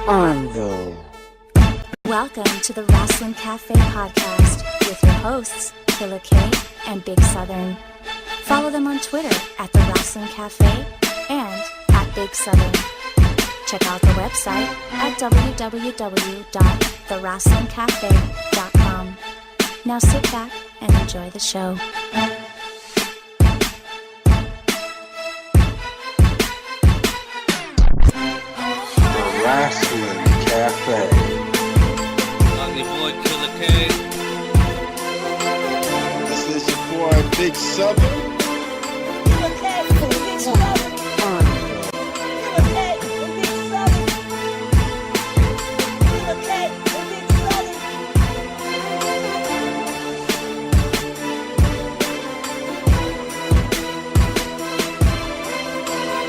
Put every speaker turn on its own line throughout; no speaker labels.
Armville.
Welcome to the TheRasslinCafe Podcast with your hosts, Killer K and Big Southern. Follow them on Twitter at TheRasslinCafe and at Big Southern. Check out the website at www.TheRasslinCafe.com. Now sit back and enjoy the show.
The Wrestling Cafe.
I'm your boy Killer K.
This is your boy Big Southern.
Killer K, Big Southern.
Armville.
Killer K, Big Southern. Killer K, Big Southern.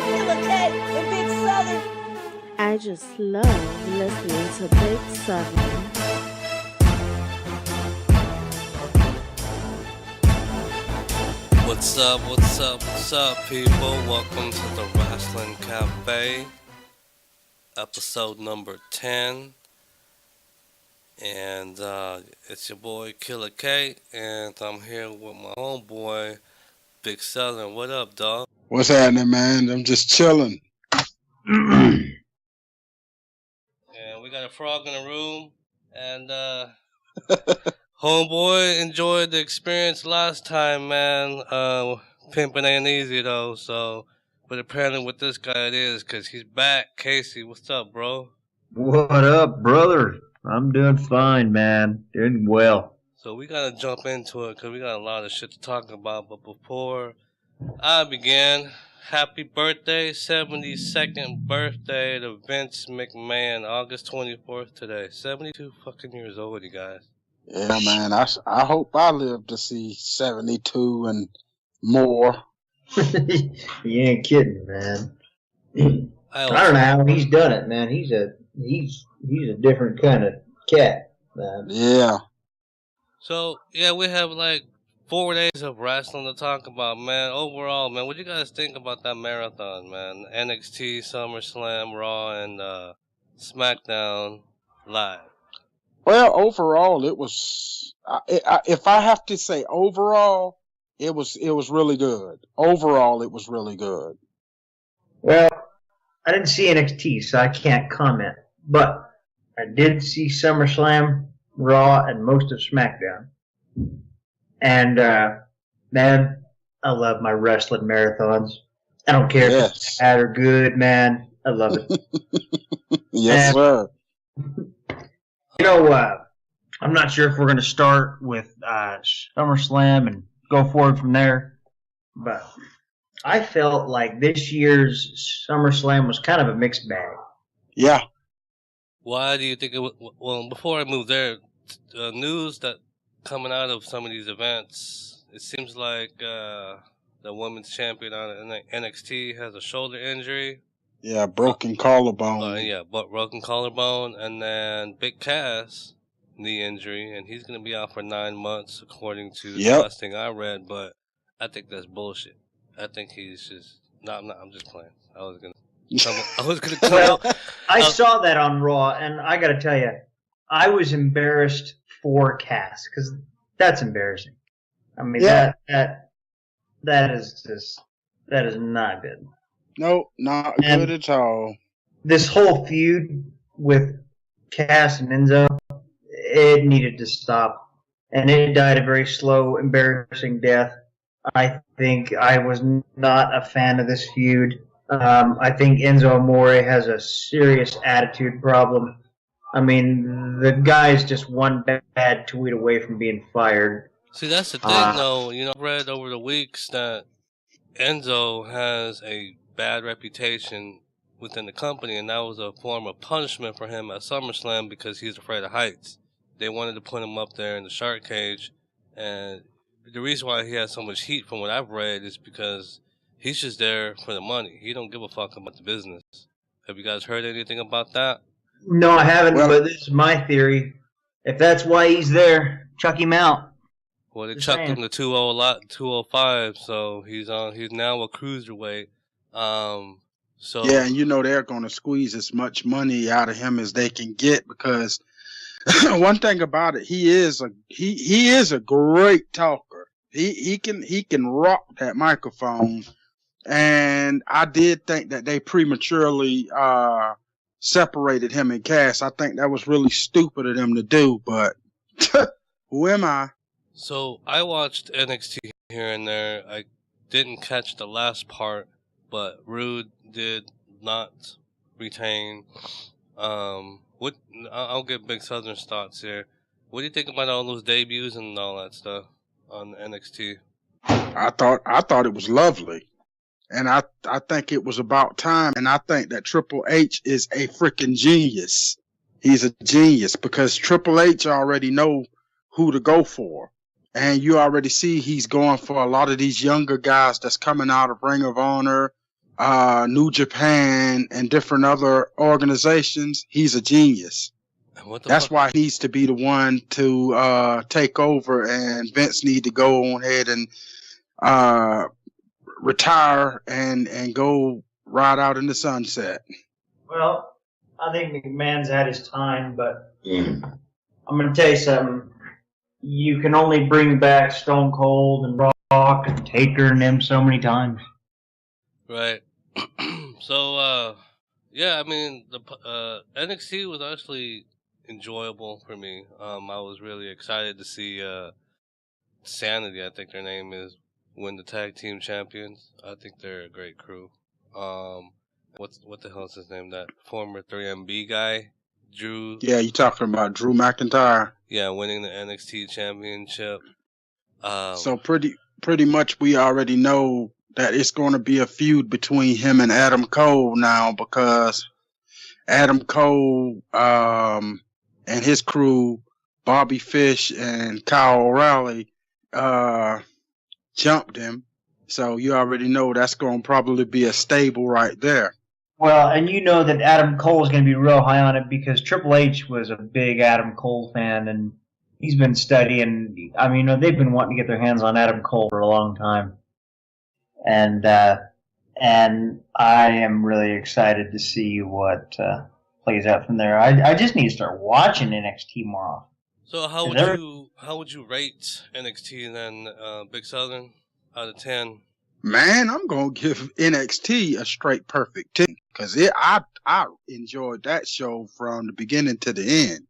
Killer K, Big Southern.
I just love listening to Big Southern.
What's up, people? Welcome to the Wrestling Cafe, episode number 10. And it's your boy Killer K, and I'm here with my homeboy Big Southern. What up, dog?
What's happening, man? I'm just chilling.
And we got a frog in the room, and homeboy enjoyed the experience last time, man. Pimping ain't easy though, so. But apparently with this guy it is, cause he's back. Casey, what's up, bro?
What up, brother? I'm doing fine, man. Doing well.
So we gotta jump into it, cause we got a lot of shit to talk about. But before I begin, happy birthday, 72nd birthday to Vince McMahon, August 24th today. 72 fucking years old, you guys.
Yeah, man. I hope I live to see 72 and more.
You ain't kidding, man.
I
I don't know how he's done it, man. He's a different kind of cat, man.
Yeah.
So, yeah, we have like 4 days of wrestling to talk about, man. Overall, man, what do you guys think about that marathon, man? NXT, SummerSlam, Raw, and SmackDown Live.
Well, overall, it was. If I have to say overall, it was really good. Overall, it was really good.
Well, I didn't see NXT, so I can't comment. But I did see SummerSlam, Raw, and most of SmackDown. And, man, I love my wrestling marathons. I don't care if it's bad or good, man. I love it.
Yes, sir.
You know, I'm not sure if we're going to start with SummerSlam and go forward from there, but I felt like this year's SummerSlam was kind of a mixed bag.
Yeah.
Why do you think it was? Well, before I move there, news that coming out of some of these events, it seems like the women's champion on NXT has a shoulder injury.
Yeah, broken collarbone.
But broken collarbone, and then Big Cass knee injury, and he's gonna be out for 9 months according to the last thing I read. But I think that's bullshit. I think he's just I'm just playing. I was gonna
Well, I saw that on Raw, and I got to tell you, I was embarrassed for Cass because that's embarrassing. I mean that is not good.
No, not good at all.
This whole feud with Cass and Enzo, it needed to stop. And it died a very slow, embarrassing death. I think I was not a fan of this feud. I think Enzo Amore has a serious attitude problem. I mean, the guy's just one bad tweet away from being fired.
See, that's the thing, though. You know, I've read over the weeks that Enzo has a bad reputation within the company, and that was a form of punishment for him at SummerSlam because he's afraid of heights. They wanted to put him up there in the shark cage, and the reason why he has so much heat from what I've read is because he's just there for the money. He don't give a fuck about the business. Have you guys heard anything about that?
No, I haven't, but this is my theory. If that's why he's there, chuck him out.
Well, they chucked him to 205, so he's now a cruiserweight. So
Yeah, and they're going to squeeze as much money out of him as they can get because one thing about it, he is a great talker. He can rock that microphone, and I did think that they prematurely separated him and Cass. I think that was really stupid of them to do, but who am I?
So I watched NXT here and there. I didn't catch the last part, but Rude did not retain. I'll get Big Southern's thoughts here. What do you think about all those debuts and all that stuff on NXT?
I thought it was lovely. And I think it was about time. And I think that Triple H is a freaking genius. He's a genius because Triple H already know who to go for. And you already see he's going for a lot of these younger guys that's coming out of Ring of Honor, New Japan, and different other organizations. He's a genius. That's why he needs to be the one to take over, and Vince need to go on ahead and retire and go ride out in the sunset.
Well, I think McMahon's had his time, but I'm going to tell you something. You can only bring back Stone Cold and Rock and Taker and them so many times.
Right. So, yeah, I mean, the NXT was actually enjoyable for me. I was really excited to see Sanity, I think their name is, win the tag team champions. I think they're a great crew. What the hell is his name? That former 3MB guy, Drew.
Yeah, you talking about Drew McIntyre?
Yeah, winning the NXT championship.
So pretty much we already know that it's going to be a feud between him and Adam Cole now because Adam Cole and his crew, Bobby Fish and Kyle O'Reilly, jumped him. So you already know that's going to probably be a stable right there.
Well, and you know that Adam Cole is going to be real high on it because Triple H was a big Adam Cole fan, and he's been studying. I mean, they've been wanting to get their hands on Adam Cole for a long time, and I am really excited to see what plays out from there. I just need to start watching NXT more often.
So how would you rate NXT then, Big Southern, out of 10?
Man, I'm going to give NXT a straight perfect 10 because I enjoyed that show from the beginning to the end.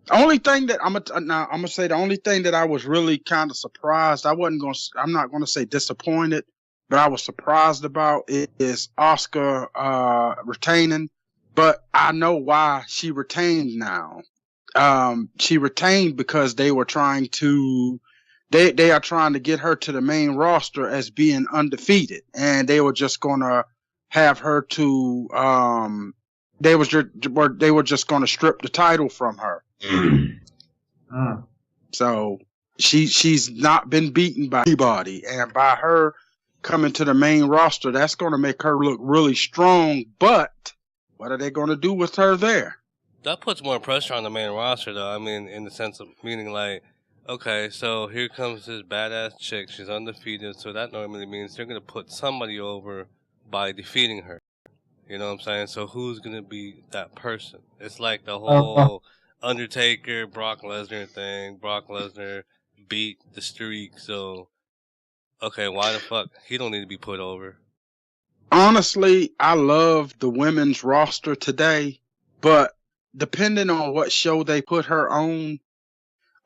The only thing that I'm gonna say, the only thing that I was really kind of surprised, I'm not going to say disappointed, but I was surprised about is Asuka retaining. But I know why she retained now. She retained because they were trying to. They are trying to get her to the main roster as being undefeated, and they were just gonna have her to. They were just gonna strip the title from her. So she's not been beaten by anybody, and by her coming to the main roster, that's gonna make her look really strong. But what are they gonna do with her there?
That puts more pressure on the main roster, though. I mean, in the sense of meaning like. Okay, so here comes this badass chick. She's undefeated, so that normally means they're going to put somebody over by defeating her. You know what I'm saying? So who's going to be that person? It's like the whole Undertaker, Brock Lesnar thing. Brock Lesnar beat the streak, so, okay, why the fuck? He don't need to be put over.
Honestly, I love the women's roster today, but depending on what show they put her on,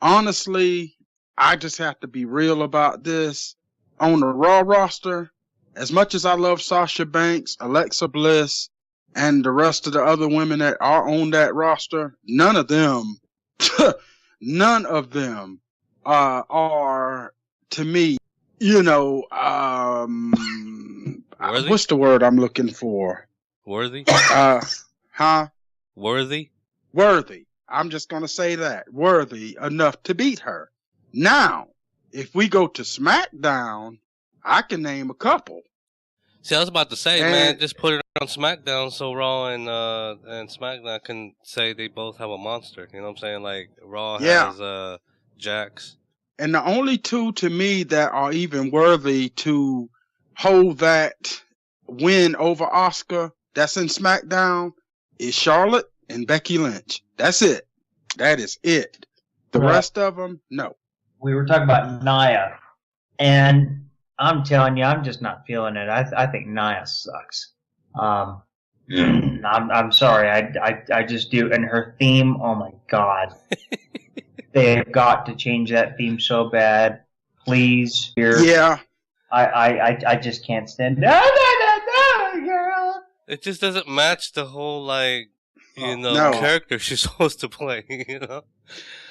honestly, I just have to be real about this. On the Raw roster, as much as I love Sasha Banks, Alexa Bliss, and the rest of the other women that are on that roster, none of them are, to me, what's the word I'm looking for?
Worthy?
Worthy? Worthy. I'm just going to say that. Worthy enough to beat her. Now, if we go to SmackDown, I can name a couple.
See, I was about to say, man, just put it on SmackDown so Raw and SmackDown can say they both have a monster. You know what I'm saying? Like, Raw has Jax.
And the only two to me that are even worthy to hold that win over Asuka that's in SmackDown is Charlotte and Becky Lynch. That's it. That is it. The
Right.
rest of them, no.
We were talking about Nia, and I'm telling you, I'm just not feeling it. I think Nia sucks. I'm sorry, I just do. And her theme, oh my god, they have got to change that theme so bad. Please, here.
Yeah.
I just can't stand. No, girl.
It just doesn't match the whole, like,
No.
character she's supposed to play, you know?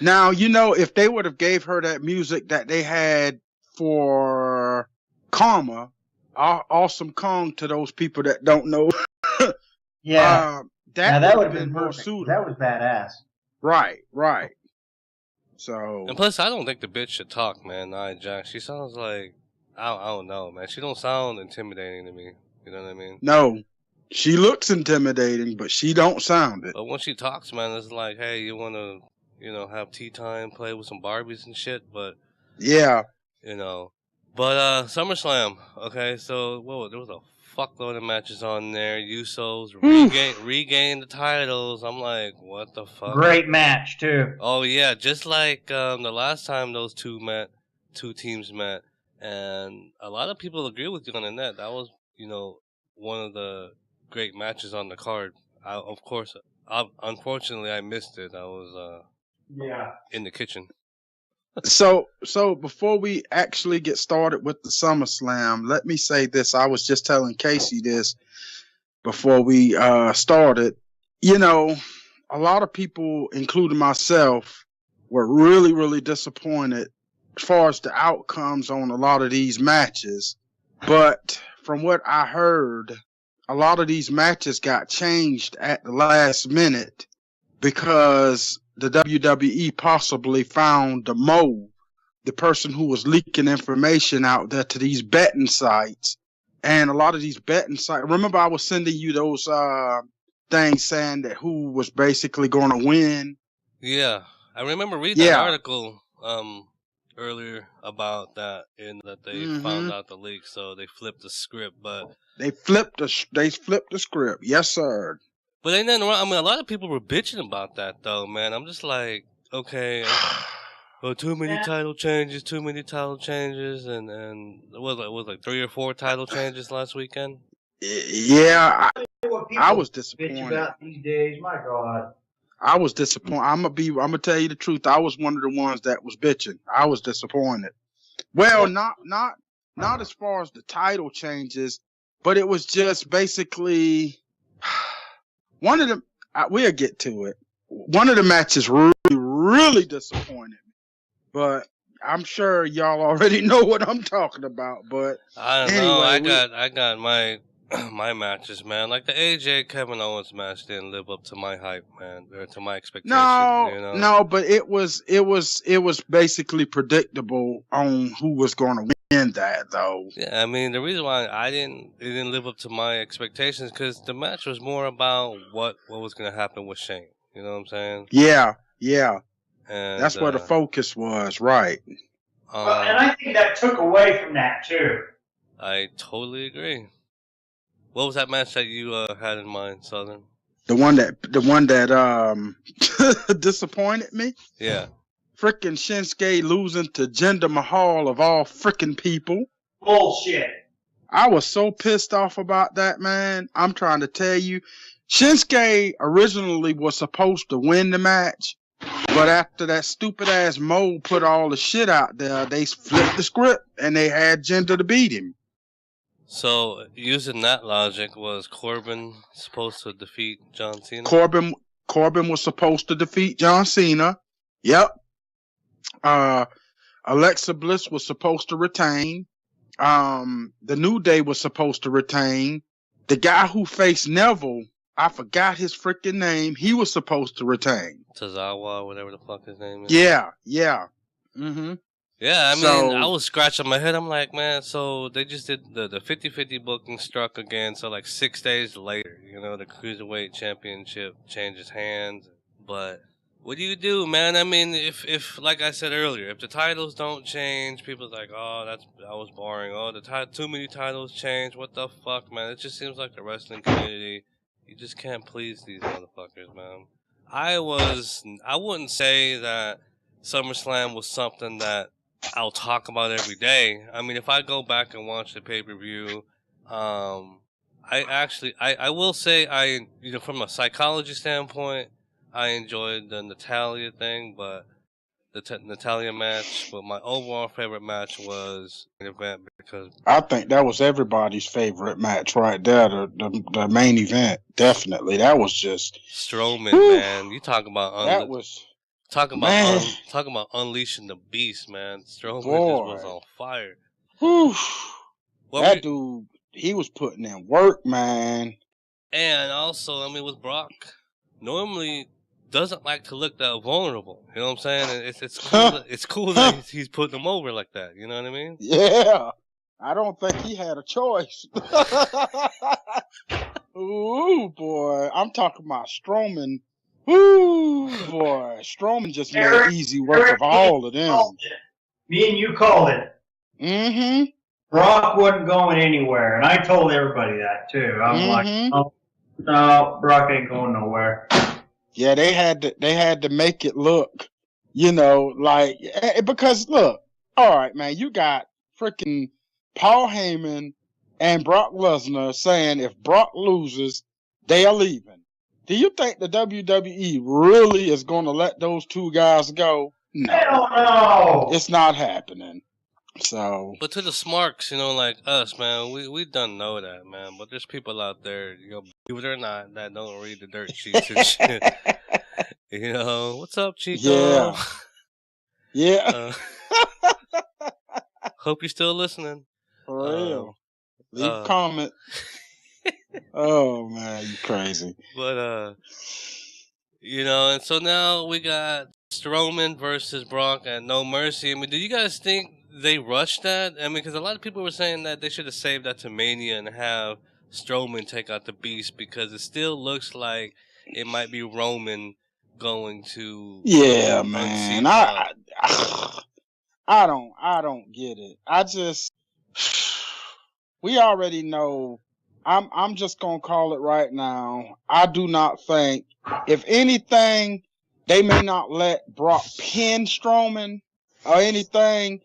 Now, if they would have gave her that music that they had for Karma, Awesome Kong to those people that don't know.
Yeah,
that
would
have been more
perfect.
suitable.
That was badass.
Right. So,
And plus, I don't think the bitch should talk, man. Nia Jax. She sounds like, I don't know, man. She don't sound intimidating to me. You know what I mean?
no, she looks intimidating, but she don't sound it.
But when she talks, man, it's like, hey, you want to, have tea time, play with some Barbies and shit, but,
Yeah.
But, SummerSlam, okay, so, there was a fuckload of matches on there. Usos regain the titles. I'm like, what the fuck?
Great match too.
Oh, yeah, just like the last time those two teams met. And a lot of people agree with you on the net. That was, one of the great matches on the card. Unfortunately, I missed it. I was in the kitchen.
So before we actually get started with the SummerSlam, let me say this. I was just telling Casey this before we started. A lot of people, including myself, were really, really disappointed as far as the outcomes on a lot of these matches. But from what I heard, a lot of these matches got changed at the last minute because the WWE possibly found the mole, the person who was leaking information out there to these betting sites. And a lot of these betting sites, remember I was sending you those things saying that who was basically going to win?
Yeah, I remember reading that article earlier about that, and that they found out the leak, so they flipped the script. But
they flipped the script, yes sir.
But ain't nothing wrong. I mean, a lot of people were bitching about that, though, man. I'm just like, okay, well, too many title changes, and it was like 3 or 4 title changes last weekend.
Yeah, I was disappointed.
Bitch about these days, my God.
I was disappointed. I'm gonna tell you the truth. I was one of the ones that was bitching. I was disappointed. Well, not as far as the title changes, but it was just basically one of them. We'll get to it. One of the matches really, really disappointed me, but I'm sure y'all already know what I'm talking about. But
I don't know. I got my my matches, man. Like the AJ Kevin Owens match didn't live up to my hype, man, or to my expectations.
No, but it was basically predictable on who was going to win that, though.
Yeah, I mean the reason why it didn't live up to my expectations because the match was more about what was going to happen with Shane. You know what I'm saying?
Yeah.
And
that's where the focus was, right?
And I think that took away from that too.
I totally agree. What was that match that you had in mind, Southern?
The one that disappointed me?
Yeah.
Frickin' Shinsuke losing to Jinder Mahal of all frickin' people.
Bullshit.
I was so pissed off about that, man. I'm trying to tell you. Shinsuke originally was supposed to win the match, but after that stupid ass Mo put all the shit out there, they flipped the script and they had Jinder to beat him.
So, using that logic, was Corbin supposed to defeat John Cena?
Corbin was supposed to defeat John Cena. Yep. Alexa Bliss was supposed to retain. The New Day was supposed to retain. The guy who faced Neville, I forgot his freaking name. He was supposed to retain.
Tozawa, whatever the fuck his name is.
Yeah. Mm-hmm.
Yeah, I mean, I was scratching my head. I'm like, man, so they just did the 50-50 booking struck again. So, like, 6 days later, the Cruiserweight Championship changes hands. But What do you do, man? I mean, if like I said earlier, if the titles don't change, people's like, oh, that was boring. Oh, too many titles change. What the fuck, man? It just seems like the wrestling community, you just can't please these motherfuckers, man. I wouldn't say that SummerSlam was something that I'll talk about every day. I mean, if I go back and watch the pay-per-view, I will say from a psychology standpoint, I enjoyed the Natalia thing, but the Natalia match. But my overall favorite match was the event because
I think that was everybody's favorite match right there. The main event, definitely. That was just
Strowman,
whew,
man. You talk about
that was
talking about unleashing the beast, man. Strowman
boy.
just was on fire.
Whew, that dude, he was putting in work, man.
And also, I mean, with Brock, normally doesn't like to look that vulnerable. You know what I'm saying? It's cool. It's cool that he's putting them over like that. You know what I mean?
Yeah. I don't think he had a choice. Ooh, boy. I'm talking about Strowman. Ooh, boy. Strowman just made easy work of all of them.
Me and you called it.
Mm-hmm.
Brock wasn't going anywhere, and I told everybody that too. I was like, oh, no, Brock ain't going nowhere.
Yeah, they had to make it look, like, because look, all right, man, you got freaking Paul Heyman and Brock Lesnar saying if Brock loses, they are leaving. Do you think the WWE really is going to let those two guys go? No.
Hell no.
It's not happening. So,
but to the smarks, like us, man, we don't know that, man. But there's people out there, believe it or not, that don't read the dirt sheets and shit. What's up, Chico?
Yeah.
Hope you're still listening.
For real. Leave a comment. Oh man, you crazy.
But and so now we got Strowman versus Brock at No Mercy. I mean, do you guys think they rushed that? I mean, because a lot of people were saying that they should have saved that to Mania and have Strowman take out the Beast because it still looks like it might be Roman going to.
Yeah, man. I don't get it. We already know. I'm just gonna call it right now. I do not think, if anything, they may not let Brock pin Strowman or anything,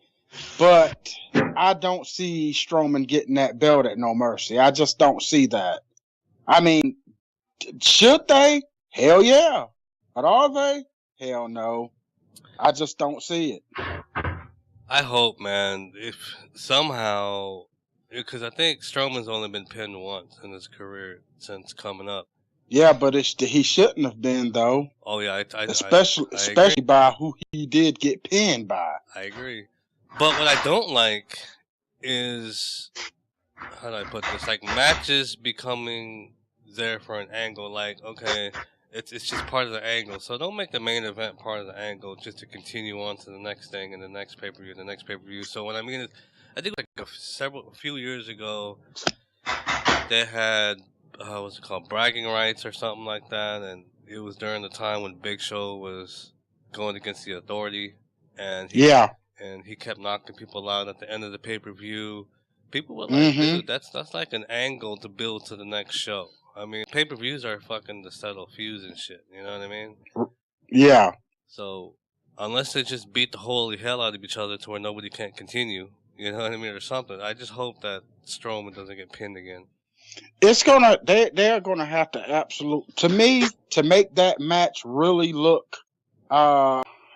but I don't see Strowman getting that belt at No Mercy. I just don't see that. I mean, should they? Hell yeah. But are they? Hell no. I just don't see it.
I hope, man, if somehow, because I think Strowman's only been pinned once in his career since coming up.
Yeah, but he shouldn't have been, though.
Oh yeah,
especially by who he did get pinned by.
I agree. But what I don't like is, how do I put this? Like matches becoming there for an angle. Like, okay, it's just part of the angle. So don't make the main event part of the angle just to continue on to the next thing and the next pay-per-view, So what I mean is, I think like a few years ago, they had what's it called, bragging rights or something like that, and it was during the time when Big Show was going against the Authority, and he kept knocking people out at the end of the pay-per-view. People were like, dude, that's like an angle to build to the next show. I mean, pay-per-views are fucking to settle feuds and shit, you know what I mean?
Yeah.
So, unless they just beat the holy hell out of each other to where nobody can't continue, you know what I mean, or something, I just hope that Strowman doesn't get pinned again.
They're gonna have to to make that match really look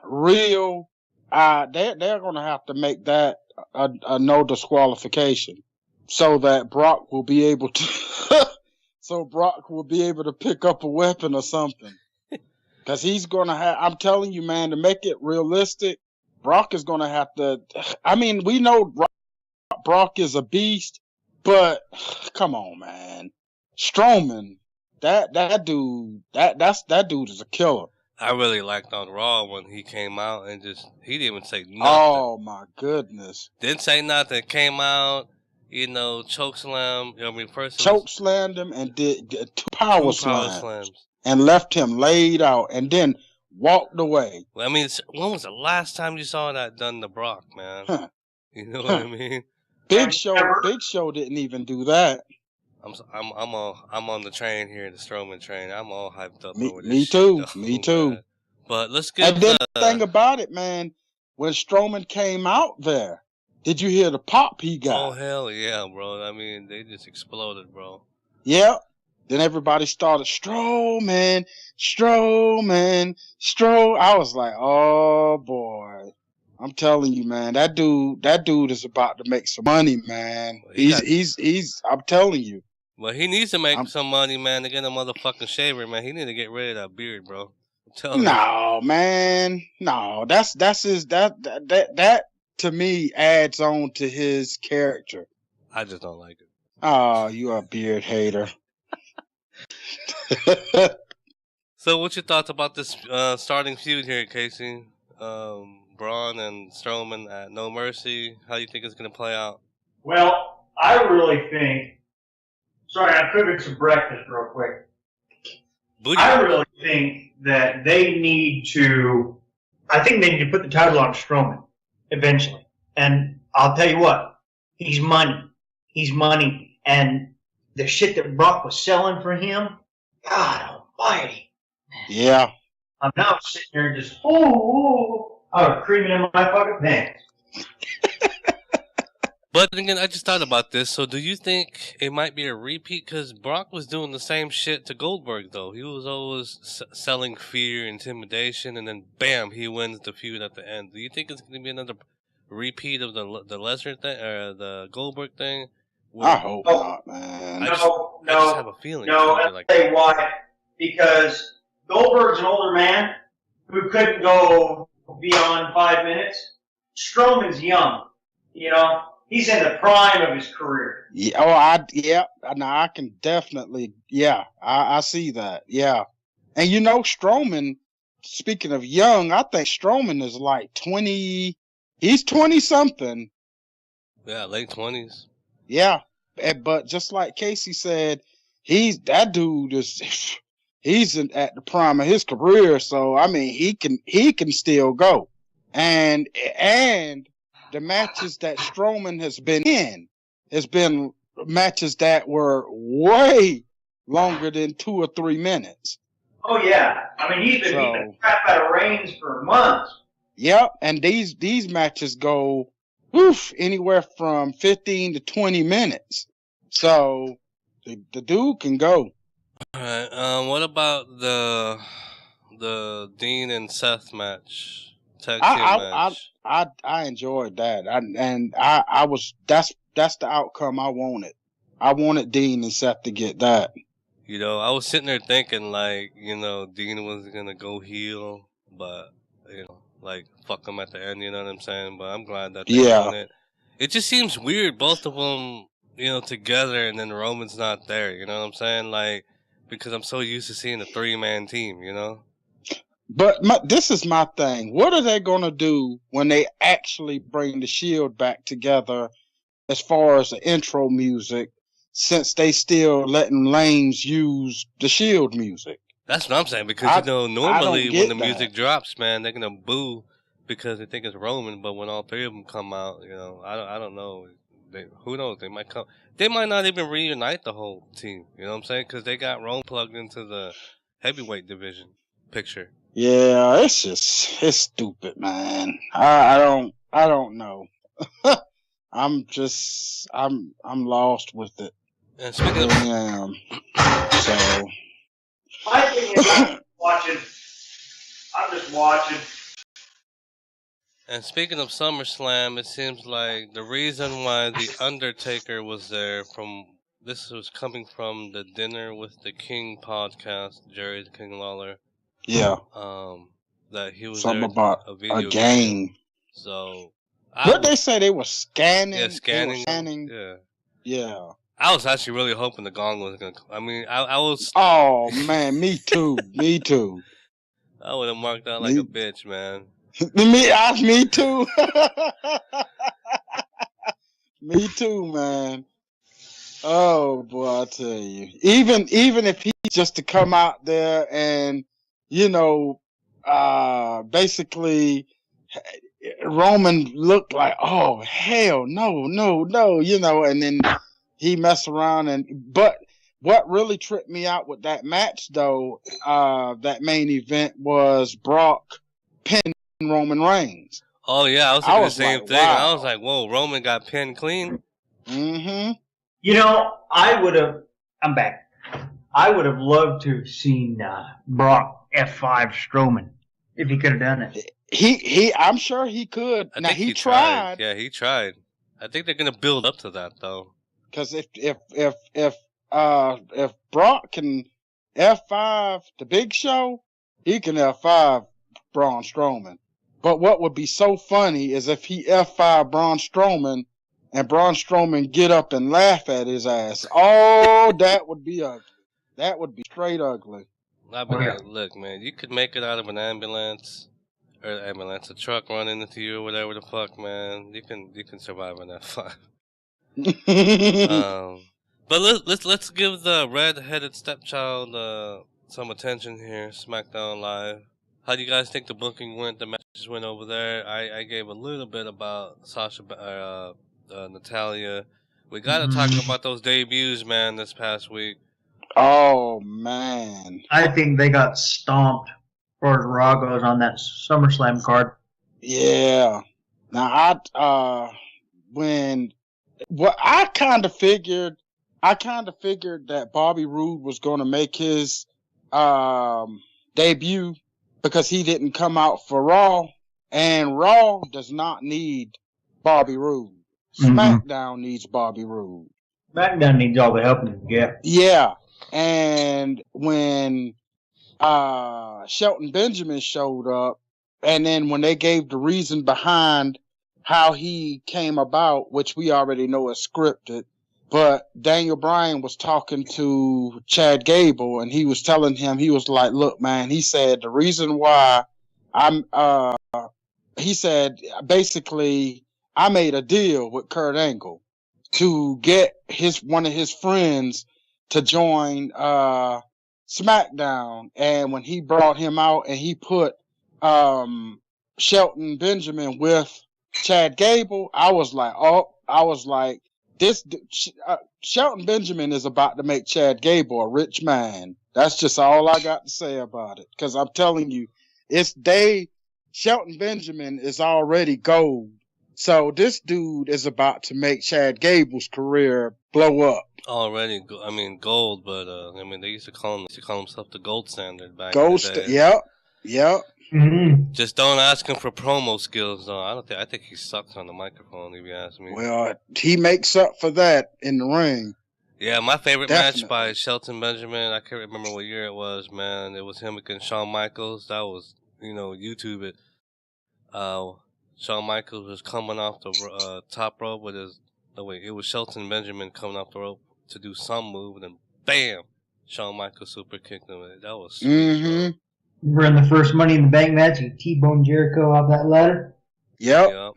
real, they're gonna have to make that a no disqualification, so that Brock will be able to pick up a weapon or something. Cause he's gonna have, I'm telling you, man, to make it realistic, Brock is gonna have to, I mean, we know Brock is a beast, but come on, man. Strowman, that dude is a killer.
I really liked on Raw when he came out and he didn't even say nothing.
Oh my goodness.
Didn't say nothing. Came out, chokeslam.
Chokeslammed him and did two power slams and left him laid out. And then walked away.
I mean, when was the last time you saw that done to Brock, man?
Huh.
You know what I mean?
Big Show didn't even do that.
I'm on the train here, the Strowman train. I'm all hyped up over this.
Me too. Me too.
Man. But let's get.
And then the thing about it, man, when Strowman came out there, did you hear the pop he got?
Oh hell yeah, bro! I mean, they just exploded, bro.
Yep. Then everybody started Strowman. I was like, oh boy. I'm telling you, man, that dude is about to make some money, man. I'm telling you.
Well, he needs to make some money, man, to get a motherfucking shaver, man. He need to get rid of that beard, bro. I'm telling you.
No, man. No, that's his that to me adds on to his character.
I just don't like it.
Oh, you're a beard hater.
So what's your thoughts about this starting feud here, Casey? Braun and Strowman at No Mercy. How do you think it's going to play out?
Well, I really think... Sorry, I'm cooking some breakfast real quick.
Booty.
I really think that they need to... I think they need to put the title on Strowman eventually. And I'll tell you what. He's money. He's money. And the shit that Brock was selling for him, God almighty.
Yeah.
I'm now sitting here just, I was creaming in my fucking pants.
But again, I just thought about this. So do you think it might be a repeat? Because Brock was doing the same shit to Goldberg, though. He was always selling fear, intimidation, and then bam, he wins the feud at the end. Do you think it's going to be another repeat of the Lesnar thing, or the Goldberg thing?
I hope not, man.
I just have a feeling.
No, I'll tell you why. Because Goldberg's an older man who couldn't go beyond 5 minutes. Strowman's young, you know. He's in the prime of his career.
Yeah. I can definitely. Yeah, I see that. Yeah, and you know, Strowman. Speaking of young, I think Strowman is like 20. He's 20 something.
Yeah, late 20s.
Yeah, but just like Casey said, he's at the prime of his career. So I mean, he can still go, and the matches that Strowman has been in has been matches that were way longer than 2 or 3 minutes.
Oh yeah, I mean he's been crap out of Reigns for months.
Yep, and these matches go anywhere from 15 to 20 minutes. So the dude can go.
All right. What about the Dean and Seth match? Tag team match.
I enjoyed that. I was that's the outcome I wanted. I wanted Dean and Seth to get that.
You know, I was sitting there thinking like, you know, Dean was gonna go heel, but you know, like fuck him at the end. You know what I'm saying? But I'm glad that they won it. It just seems weird, both of them, you know, together, and then Roman's not there. You know what I'm saying? Like, because I'm so used to seeing a 3-man team. You know.
But this is my thing. What are they going to do when they actually bring the Shield back together as far as the intro music, since they still letting lanes use the Shield music?
That's what I'm saying, because, you know, normally when the music drops, man, they're going to boo because they think it's Roman, but when all three of them come out, you know, I don't know. Who knows? They might come. They might not even reunite the whole team, you know what I'm saying? Because they got Roman plugged into the heavyweight division picture.
Yeah, it's stupid, man. I don't know. I'm lost with it.
And speaking of,
so
my thing is, I'm just watching.
And speaking of SummerSlam, it seems like the reason why the Undertaker was there this was coming from the Dinner with the King podcast, Jerry the King Lawler.
Yeah.
That he was
something
there
about a video game.
So
what they say they were scanning?
Yeah, scanning.
Yeah.
I was actually really hoping the gong was gonna. I mean, I was.
Oh man, me too. Me too.
I would have marked out like a bitch, man.
Me too. Me too, man. Oh boy, I tell you. Even if he just to come out there and, you know, basically Roman looked like, oh hell no, no, no, and then he messed around but what really tripped me out with that match though, that main event was Brock pinning Roman Reigns.
Oh yeah, I was thinking the same thing. Wow. I was like, whoa, Roman got pinned clean.
Mm-hmm.
I'm back. I would have loved to have seen Brock F5 Strowman if he could have done it.
I'm sure he could.
Now he tried. Yeah, he tried. I think they're gonna build up to that though.
Because if Brock can F5 the Big Show, he can F5 Braun Strowman. But what would be so funny is if he F5 Braun Strowman and Braun Strowman get up and laugh at his ass. Oh, that would be ugly. That would be straight ugly.
Look, man, you could make it out of an ambulance, a truck running into you or whatever the fuck, man. You can survive on that F5. But let's give the red-headed stepchild some attention here. SmackDown Live. How do you guys think the booking went? The matches went over there. I gave a little bit about Sasha, Natalia. We gotta talk about those debuts, man. This past week.
Oh man!
I think they got stomped for as Raw goes on that SummerSlam card.
Yeah. Now I kind of figured that Bobby Roode was going to make his debut because he didn't come out for Raw, and Raw does not need Bobby Roode. SmackDown needs Bobby Roode.
SmackDown needs all the help it can get.
Yeah. And when Shelton Benjamin showed up, and then when they gave the reason behind how he came about, which we already know is scripted, but Daniel Bryan was talking to Chad Gable, and he was telling him, he was like, look, man, he said, the reason why he said, basically, I made a deal with Kurt Angle to get one of his friends to join SmackDown, and when he brought him out and he put Shelton Benjamin with Chad Gable, I was like, this Shelton Benjamin is about to make Chad Gable a rich man. That's just all I got to say about it. Because I'm telling you, Shelton Benjamin is already gold. So this dude is about to make Chad Gable's career blow up.
Already, gold, but they used to call himself the gold standard back in the day.
Yep.
Mm-hmm.
Just don't ask him for promo skills, though. I think he sucks on the microphone, if you ask me.
Well, he makes up for that in the ring.
Yeah, my favorite match by Shelton Benjamin, I can't remember what year it was, man. It was him against Shawn Michaels. That was, YouTube it. Shawn Michaels was coming off the top rope with it was Shelton Benjamin coming off the rope to do some move, and then bam, Shawn Michaels super kicked him. That was sweet.
Mm-hmm.
Remember in the first Money in the Bank match, he T-boned Jericho off that ladder?
Yep.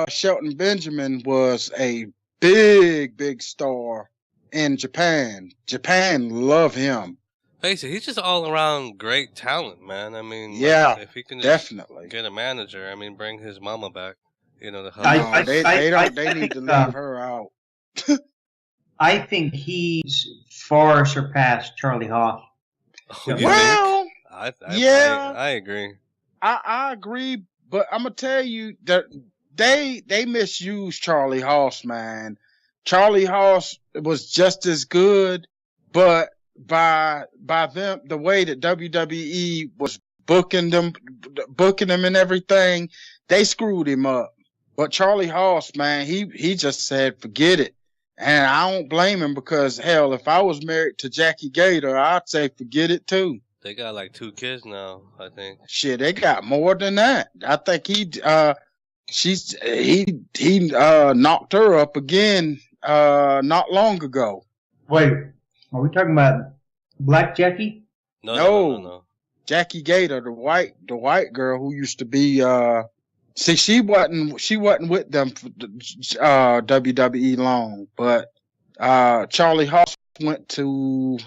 Shelton Benjamin was a big star in Japan. Japan love him.
Basically, he's just all around great talent, man. If he can
definitely
get a manager, bring his mama back. To help.
They need to leave her out.
I think he's far surpassed Charlie Haas.
Well,
I agree.
I agree, but I'm gonna tell you that they misuse Charlie Haas, man. Charlie Haas was just as good, but by them, the way that WWE was booking them and everything, they screwed him up. But Charlie Haas, man, he just said, forget it. And I don't blame him because, hell, if I was married to Jackie Gator, I'd say forget it too.
They got like 2 kids now, I think.
Shit, they got more than that. I think he knocked her up again not long ago.
Wait, are we talking about Black Jackie?
No.
Jackie Gator, the white girl who used to be see, she wasn't with them for WWE long, but Charlie Haas went to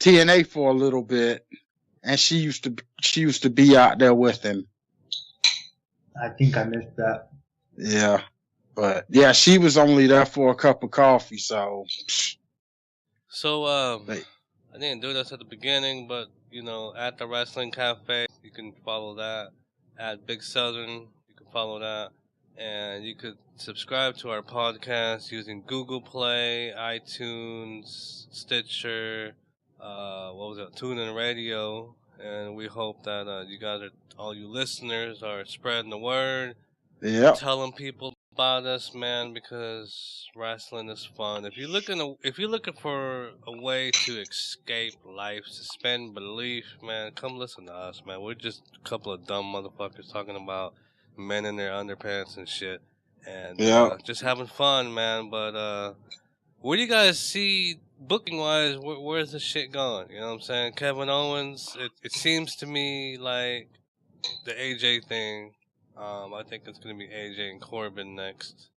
TNA for a little bit, and she used to be out there with him.
I think I missed that.
Yeah, but yeah, she was only there for a cup of coffee. So,
So, I didn't do this at the beginning, but, at the Wrestling Cafe, you can follow that. At Big Southern, you can follow that. And you could subscribe to our podcast using Google Play, iTunes, Stitcher, TuneIn Radio. And we hope that you guys all you listeners are spreading the word.
yeah.
Telling people about us, man, because wrestling is fun. If you're looking for a way to escape life, suspend belief, man, come listen to us, man. We're just a couple of dumb motherfuckers talking about men in their underpants and shit, and just having fun, man. But where do you guys see booking wise? Where's this shit going? You know what I'm saying? Kevin Owens. It seems to me like the AJ thing. I think it's going to be AJ and Corbin next.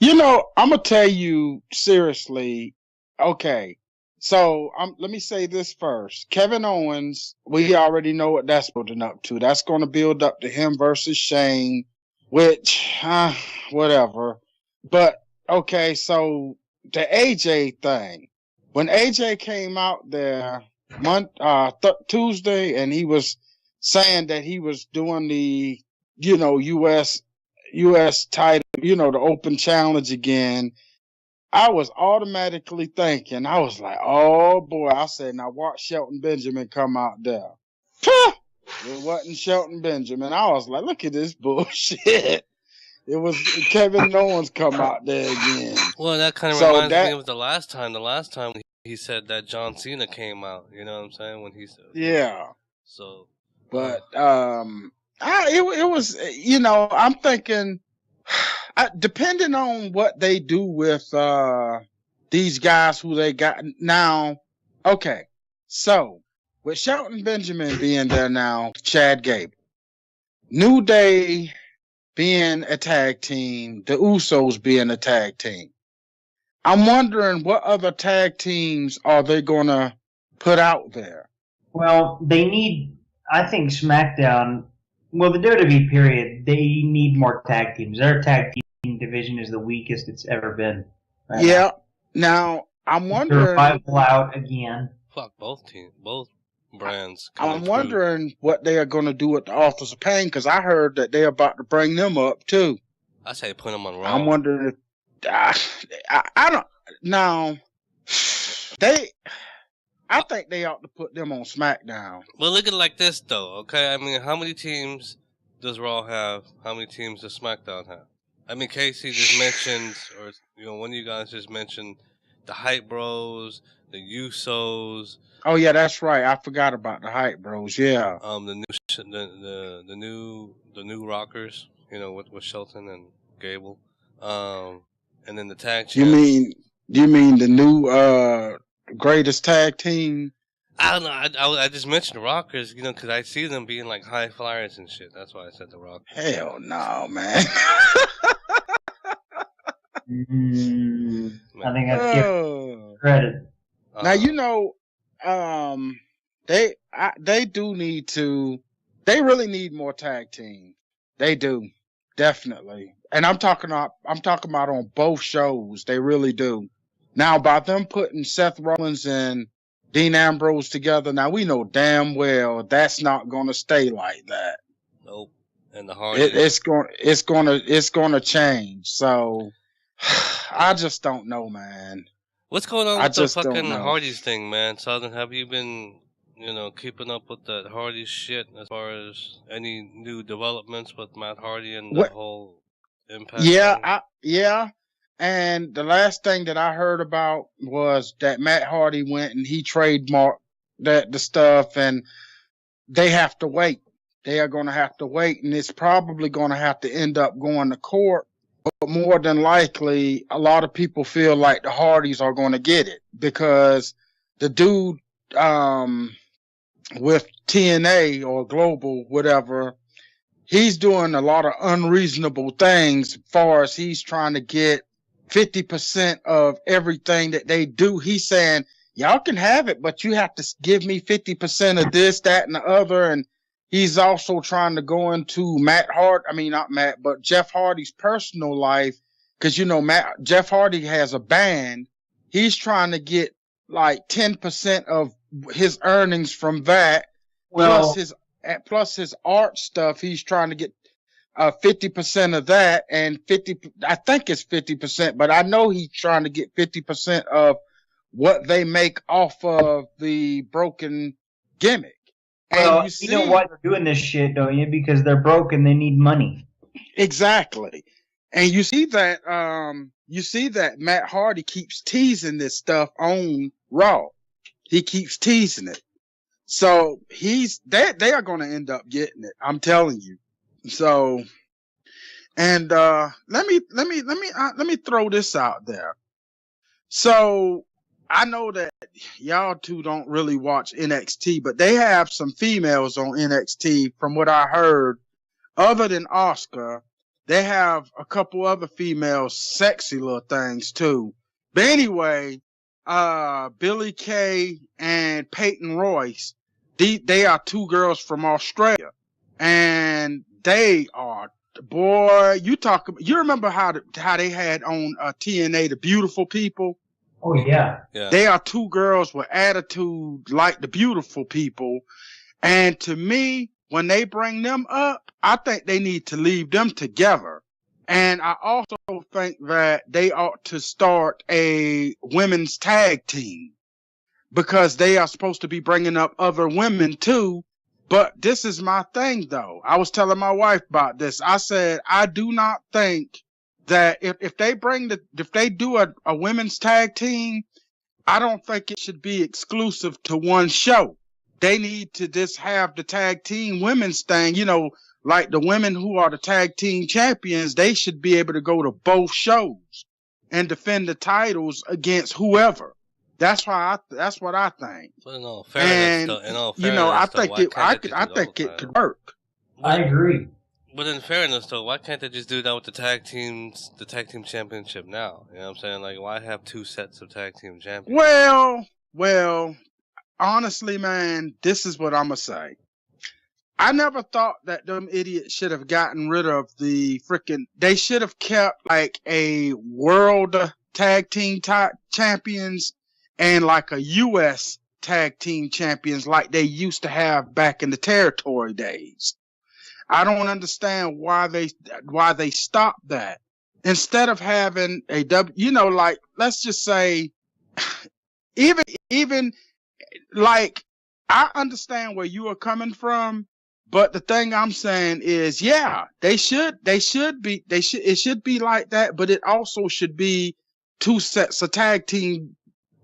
I'm going to tell you seriously. Okay. So let me say this first. Kevin Owens, we already know what that's building up to. That's going to build up to him versus Shane, which, whatever. But, okay, so the AJ thing. When AJ came out there Tuesday and he was saying that he was doing the U.S. title, the open challenge again, I was automatically thinking, I was like, oh boy, I said, now watch Shelton Benjamin come out there. It wasn't Shelton Benjamin. I was like, look at this bullshit. It was Kevin Owens come out there again.
Well, that kind of reminds me of the last time. The last time he said that John Cena came out, you know what I'm saying? When he said,
yeah.
So.
But, it was, I'm thinking, depending on what they do with these guys who they got now. Okay, so with Shelton Benjamin being there now, Chad Gable, New Day being a tag team, the Usos being a tag team, I'm wondering what other tag teams are they gonna put out there?
Well, I think SmackDown. Well, the WWE period, they need more tag teams. Their tag team division is the weakest it's ever been. Right
Now, I'm wondering.
Revival out again.
Fuck both brands.
I'm wondering what they are going to do with the Authors of Pain, because I heard that they're about to bring them up, too.
I say put them on Raw.
I'm wondering if. I don't. Now, I think they ought to put them on SmackDown.
Well, look at it like this, though, okay? I mean, how many teams does Raw have? How many teams does SmackDown have? I mean, Casey just mentioned, or, one of you guys just mentioned the Hype Bros, the Usos.
Oh, yeah, that's right. I forgot about the Hype Bros, yeah.
The new Rockers, with Shelton and Gable. And then the tag champs.
You mean the new, greatest tag team?
I don't know. I just mentioned the Rockers, because I see them being like high flyers and shit. That's why I said the Rockers.
Hell no, man.
I think I'd give credit.
Now they do need to. They really need more tag teams. They do, definitely. And I'm talking about on both shows. They really do. Now, by them putting Seth Rollins and Dean Ambrose together, now we know damn well that's not going to stay like that.
Nope. And the Hardys.
It's gonna change. So I just don't know, man.
What's going on with the fucking Hardys thing, man? Southern, have you been, keeping up with that Hardys shit as far as any new developments with Matt Hardy and the whole Impact thing?
Yeah. And the last thing that I heard about was that Matt Hardy went and he trademarked the stuff, and they have to wait. They are going to have to wait, and it's probably going to have to end up going to court. But more than likely, a lot of people feel like the Hardys are going to get it, because the dude with TNA or Global, whatever, he's doing a lot of unreasonable things as far as he's trying to get 50% of everything that they do. He's saying, y'all can have it, but you have to give me 50% of this, that, and the other. And he's also trying to go into not Matt, but Jeff Hardy's personal life. Cause Jeff Hardy has a band. He's trying to get like 10% of his earnings from that.
Well,
Plus his art stuff. He's trying to get 50% of that, and I think it's 50%, but I know he's trying to get 50% of what they make off of the broken gimmick.
well, you know why they're doing this shit, don't you? Because they're broke and they need money.
Exactly. And you see that Matt Hardy keeps teasing this stuff on Raw. He keeps teasing it. So they are going to end up getting it. I'm telling you. So, and let me throw this out there. So I know that y'all two don't really watch NXT, but they have some females on NXT. From what I heard, other than Asuka, they have a couple other female sexy little things too. But anyway, Billie Kay and Peyton Royce, they are two girls from Australia, and they are, boy, you remember how they had on TNA the Beautiful People?
Oh yeah.
They are two girls with attitude like the Beautiful People. And to me, when they bring them up, I think they need to leave them together. And I also think that they ought to start a women's tag team, because they are supposed to be bringing up other women too. But this is my thing, though. I was telling my wife about this. I said, I do not think that if they do a women's tag team, I don't think it should be exclusive to one show. They need to just have the tag team women's thing, like the women who are the tag team champions. They should be able to go to both shows and defend the titles against whoever. That's what I think.
But in all fairness,
I think it could work.
I agree.
But in fairness, though, why can't they just do that with the tag team championship now? You know what I'm saying? Like, why have two sets of tag team champions?
Well, honestly, man, this is what I'm gonna say. I never thought that them idiots should have gotten rid of they should have kept like a world tag team champions and like a U.S. tag team champions like they used to have back in the territory days. I don't understand why they stopped that. Instead of having let's just say, even like, I understand where you are coming from, but the thing I'm saying is, yeah, it should be like that, but it also should be two sets of tag team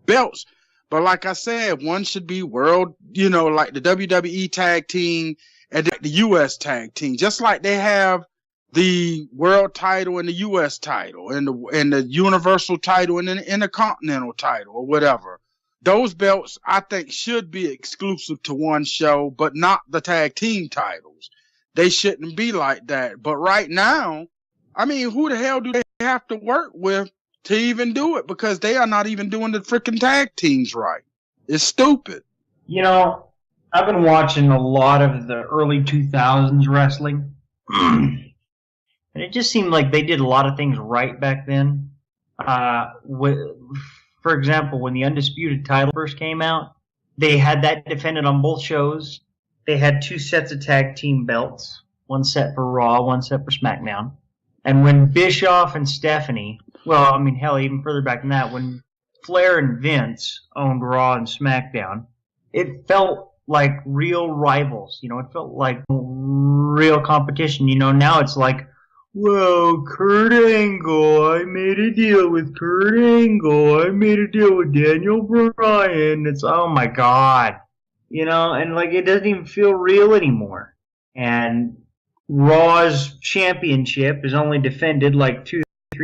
belts. But like I said, one should be world, like the WWE tag team and the US tag team, just like they have the world title and the US title and the universal title and the intercontinental title or whatever. Those belts, I think, should be exclusive to one show, but not the tag team titles. They shouldn't be like that. But right now, I mean, who the hell do they have to work with to even do it? Because they are not even doing the freaking tag teams right. It's stupid.
I've been watching a lot of the early 2000s wrestling, and it just seemed like they did a lot of things right back then. For example, when the Undisputed title first came out, they had that defended on both shows. They had two sets of tag team belts, one set for Raw, one set for SmackDown. And when Bischoff and Stephanie, hell, even further back than that, when Flair and Vince owned Raw and SmackDown, it felt like real rivals. It felt like real competition. Now it's like, well, Kurt Angle, I made a deal with Kurt Angle. I made a deal with Daniel Bryan. It's, oh my God. And like, it doesn't even feel real anymore. And Raw's championship is only defended like 2-3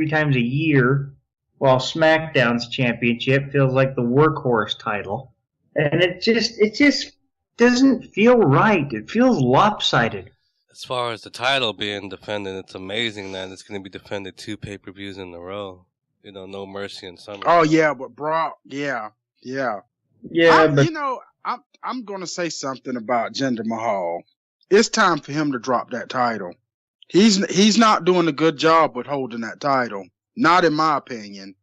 times a year, while SmackDown's championship feels like the workhorse title. And it just doesn't feel right. It feels lopsided.
As far as the title being defended, it's amazing that it's going to be defended 2 pay-per-views in a row. No Mercy and Summer.
Oh, yeah, but Brock, yeah.
Yeah, but
I'm gonna say something about Jinder Mahal. It's time for him to drop that title. He's not doing a good job with holding that title. Not in my opinion.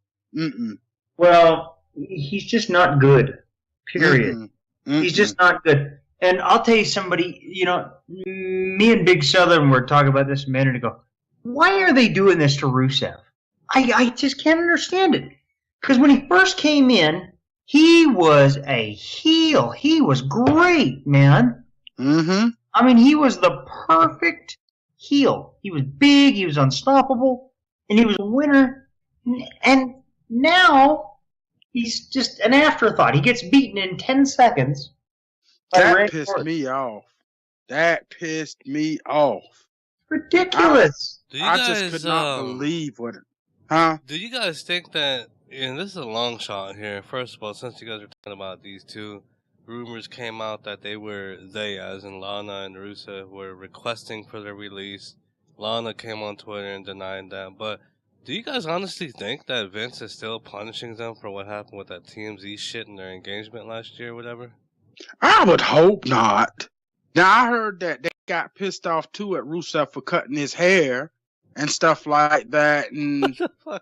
well, he's just not good. Period. He's just not good. And I'll tell you somebody, me and Big Southern were talking about this a minute ago. Why are they doing this to Rusev? I just can't understand it. Because when he first came in, he was a heel. He was great, man.
Mm-hmm.
I mean, he was the perfect heel. He was big, he was unstoppable, and he was a winner. And now he's just an afterthought. He gets beaten in 10 seconds.
That pissed me off. That pissed me off.
Ridiculous.
I just could not believe what it. Huh?
Do you guys think that, and this is a long shot here, first of all, since you guys are talking about these two, rumors came out that they, as in Lana and Rusev, were requesting for their release. Lana came on Twitter and denied that, but do you guys honestly think that Vince is still punishing them for what happened with that TMZ shit in their engagement last year or whatever?
I would hope not. Now, I heard that they got pissed off, too, at Rusev for cutting his hair and stuff like that. And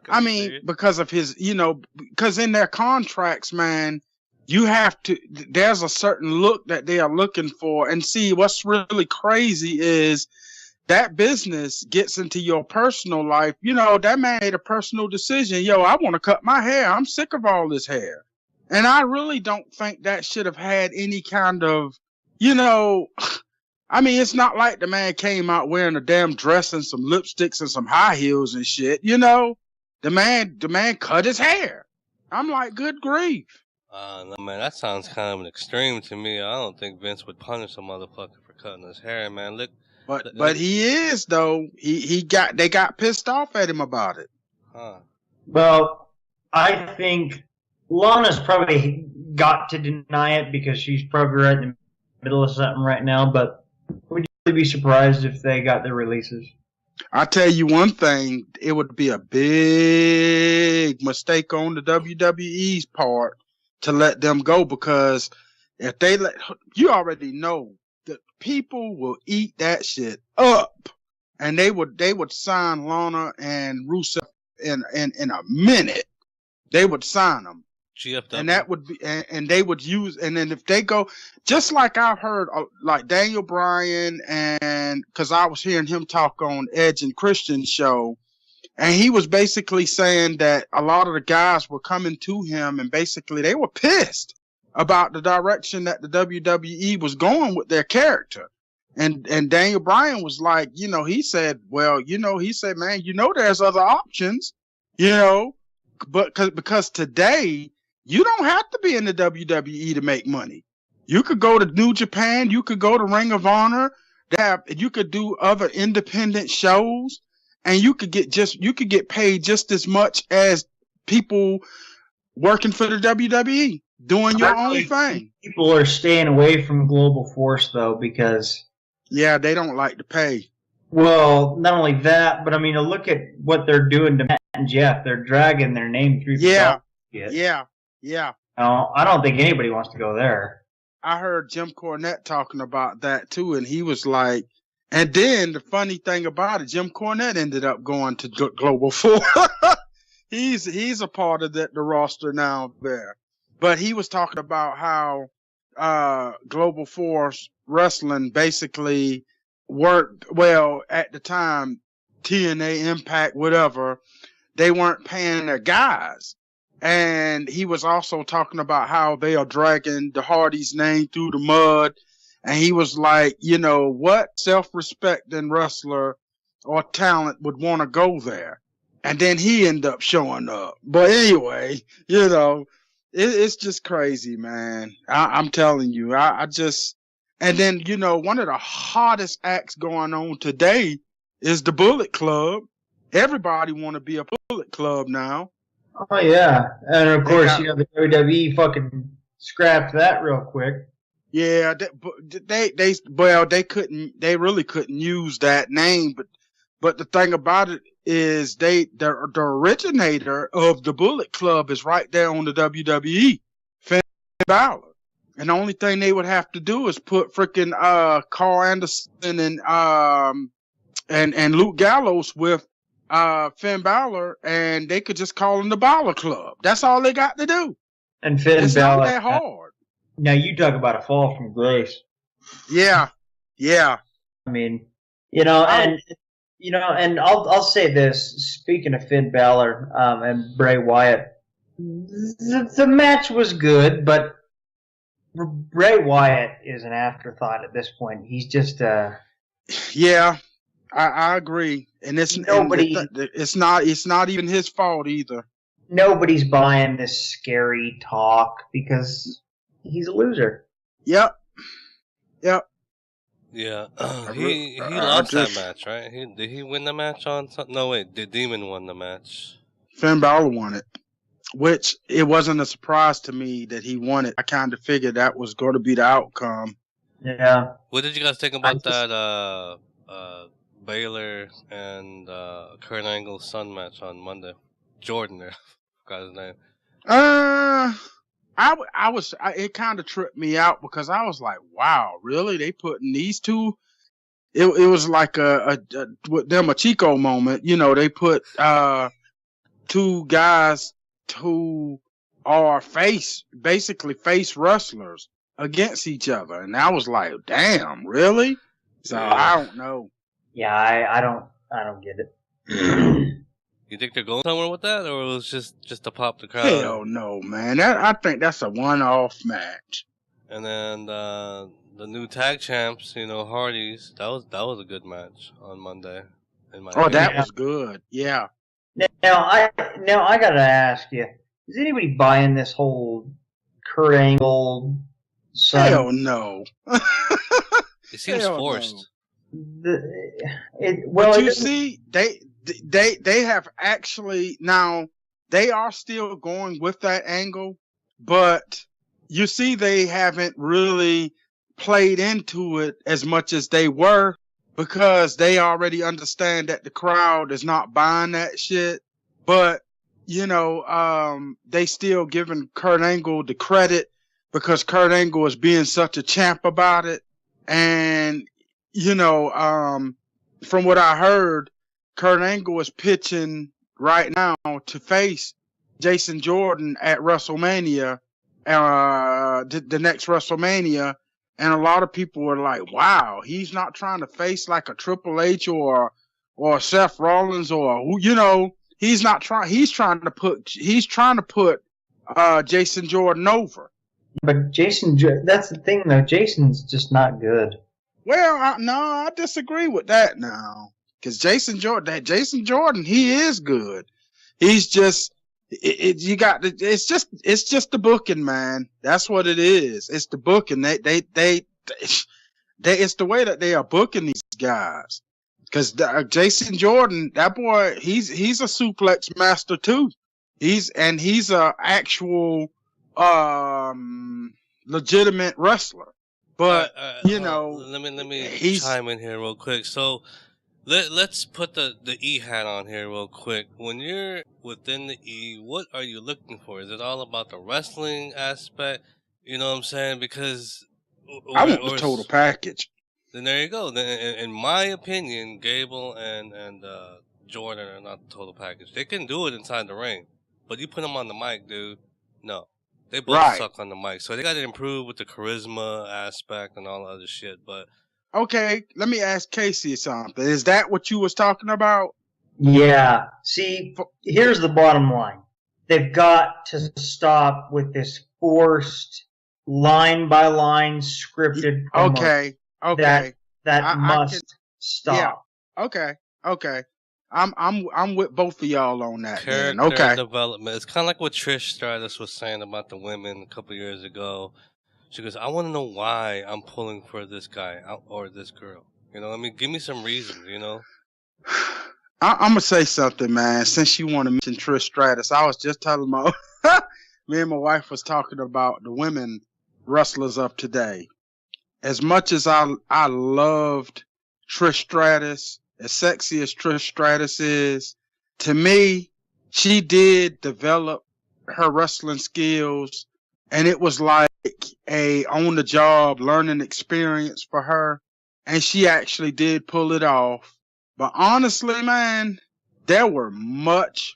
I mean, because of his, because in their contracts, man, you have to, there's a certain look that they are looking for. And see, what's really crazy is that business gets into your personal life. That man made a personal decision. I want to cut my hair. I'm sick of all this hair. And I really don't think that should have had any kind of, I mean, it's not like the man came out wearing a damn dress and some lipsticks and some high heels and shit. The man cut his hair. I'm like, good grief.
No, man, that sounds kind of an extreme to me. I don't think Vince would punish a motherfucker for cutting his hair, man. Look,
but he is though. They got pissed off at him about it.
Huh.
Well, I think Lana's probably got to deny it because she's probably right in the middle of something right now, but would you really be surprised if they got their releases?
I tell you one thing, it would be a big mistake on the WWE's part to let them go, because if they you already know that people will eat that shit up, and they would sign Lana and Rusev in a minute. They would sign them.
GFW.
And that would be, and they would use, and then if they go, just like I heard, like Daniel Bryan, and because I was hearing him talk on Edge and Christian's show, and he was basically saying that a lot of the guys were coming to him, and basically they were pissed about the direction that the WWE was going with their character. And Daniel Bryan was like, he said, man, there's other options, but because today, you don't have to be in the WWE to make money. You could go to New Japan. You could go to Ring of Honor. You could do other independent shows, and you could get paid just as much as people working for the WWE doing your own thing.
People are staying away from Global Force though because
they don't like to pay.
Well, not only that, but I mean, look at what they're doing to Matt and Jeff. They're dragging their name through.
Yeah.
No, I don't think anybody wants to go there.
I heard Jim Cornette talking about that too, and he was like, and then the funny thing about it, Jim Cornette ended up going to Global Force. he's a part of the roster now there, but he was talking about how Global Force Wrestling basically worked well at the time. TNA, Impact, whatever, they weren't paying their guys. And he was also talking about how they are dragging the Hardys' name through the mud. And he was like, what self-respecting wrestler or talent would want to go there? And then he ended up showing up. But anyway, it's just crazy, man. I'm telling you, and then, one of the hottest acts going on today is the Bullet Club. Everybody want to be a Bullet Club now.
Oh yeah, and of course, the WWE fucking scrapped that real quick.
Yeah, they really couldn't use that name, but the thing about it is the originator of the Bullet Club is right there on the WWE. Balor. And the only thing they would have to do is put freaking Carl Anderson and Luke Gallows with Finn Balor, and they could just call them the Balor Club. That's all they got to do.
And Finn
It's
Balor.
not that hard.
Now you talk about a fall from grace.
Yeah.
I mean, and I'll say this. Speaking of Finn Balor and Bray Wyatt, the match was good, but Bray Wyatt is an afterthought at this point. He's just
Yeah, I agree, and it's not even his fault either.
Nobody's buying this scary talk because he's a loser.
Yep.
Yeah, he lost that match, right? Did he win the match on something? No, wait, the Demon won the match.
Finn Balor won it, which it wasn't a surprise to me that he won it. I kind of figured that was going to be the outcome.
Yeah.
What did you guys think about that Baylor and Kurt Angle's son match on Monday? Jordan, I forgot his name.
It kind of tripped me out because I was like, wow, really? They putting these two? It was like with them a Chico moment. They put two guys who are basically face wrestlers against each other. And I was like, damn, really? So I don't know.
Yeah, I don't get it.
You think they're going somewhere with that, or it was just to pop the crowd?
Hell no, man. I think that's a one-off match.
And then the new tag champs, Hardys. That was a good match on Monday.
That was good. Yeah.
Now I gotta ask you: is anybody buying this whole Kurt Angle?
Hell no.
It seems forced.
See, they have actually now they are still going with that angle, but you see they haven't really played into it as much as they were because they already understand that the crowd is not buying that shit. But they still giving Kurt Angle the credit because Kurt Angle is being such a champ about it. And from what I heard, Kurt Angle is pitching right now to face Jason Jordan at WrestleMania, the next WrestleMania. And a lot of people were like, wow, he's not trying to face like a Triple H or Seth Rollins or he's trying to put Jason Jordan over.
But that's the thing though. Jason's just not good.
Well, I disagree with that now. Because Jason Jordan, he is good. He's just, it's just the booking, man. That's what it is. It's the booking. It's the way that they are booking these guys. Because Jason Jordan, that boy, he's a suplex master too. He's a actual, legitimate wrestler. But,
let me chime in here real quick. So, let's put the E hat on here real quick. When you're within the E, what are you looking for? Is it all about the wrestling aspect? You know what I'm saying? Because
I want the total package.
Then there you go. Then, in my opinion, Gable and Jordan are not the total package. They can do it inside the ring, but you put them on the mic, dude. No. They both suck on the mic, so they got to improve with the charisma aspect and all the other shit. But
okay, let me ask Casey something. Is that what you was talking about?
Yeah. See, here's the bottom line: they've got to stop with this forced, line by line scripted.
Okay.
That must stop.
Yeah. Okay. I'm with both of y'all on that.
Character
okay.
development. It's kind of like what Trish Stratus was saying about the women a couple years ago. She goes, I want to know why I'm pulling for this guy or this girl. Give me some reasons,
I'm going to say something, man. Since you want to mention Trish Stratus, I was just telling me and my wife was talking about the women wrestlers of today. As much as I loved Trish Stratus, as sexy as Trish Stratus is, to me, she did develop her wrestling skills, and it was like a on the job learning experience for her, and she actually did pull it off. But honestly, man, there were much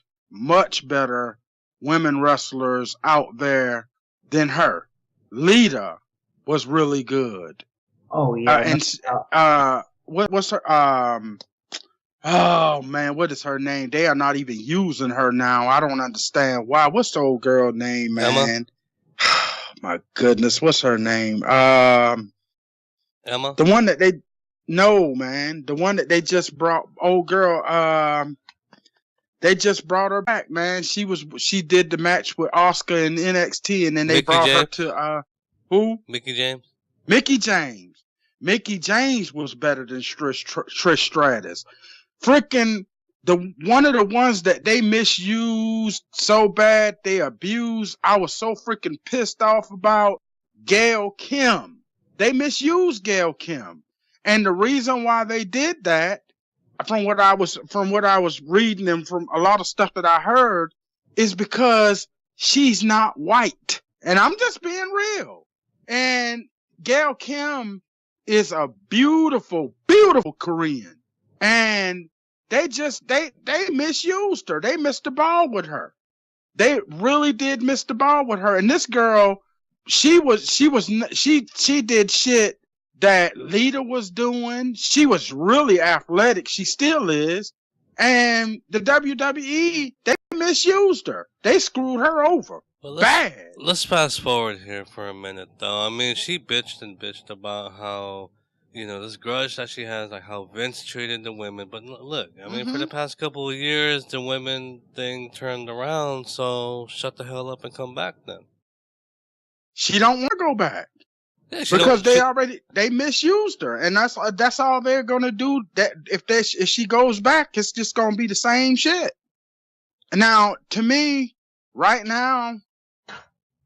better women wrestlers out there than her. Lita was really good.
Oh yeah.
And what's her oh man, what is her name? They are not even using her now. I don't understand why. What's the old girl name, man?
Emma?
My goodness, what's her name?
Emma?
The one that they no, man. The one that they just brought, old girl, they just brought her back, man. She did the match with Oscar in NXT, and then they brought her to who?
Mickie James.
Mickie James. Mickie James was better than Trish Stratus. Freaking one of the ones that they misused so bad they abused. I was so freaking pissed off about Gail Kim. They misused Gail Kim, and the reason why they did that, from what I was reading and from a lot of stuff that I heard, is because she's not white, and I'm just being real. And Gail Kim is a beautiful Korean, and they misused her. They missed the ball with her. They really did miss the ball with her. And this girl, she did shit that Lita was doing. She was really athletic. She still is. And the WWE, they misused her. They screwed her over.
Well,
bad.
Let's fast forward here for a minute, though. I mean, she bitched about how, this grudge that she has, like how Vince treated the women. But look, I mean, for the past couple of years, the women thing turned around, so shut the hell up and come back then.
She don't want to go back.
Yeah,
because they misused her, and that's all they're gonna do. That if she goes back, it's just gonna be the same shit. Now, to me, right now,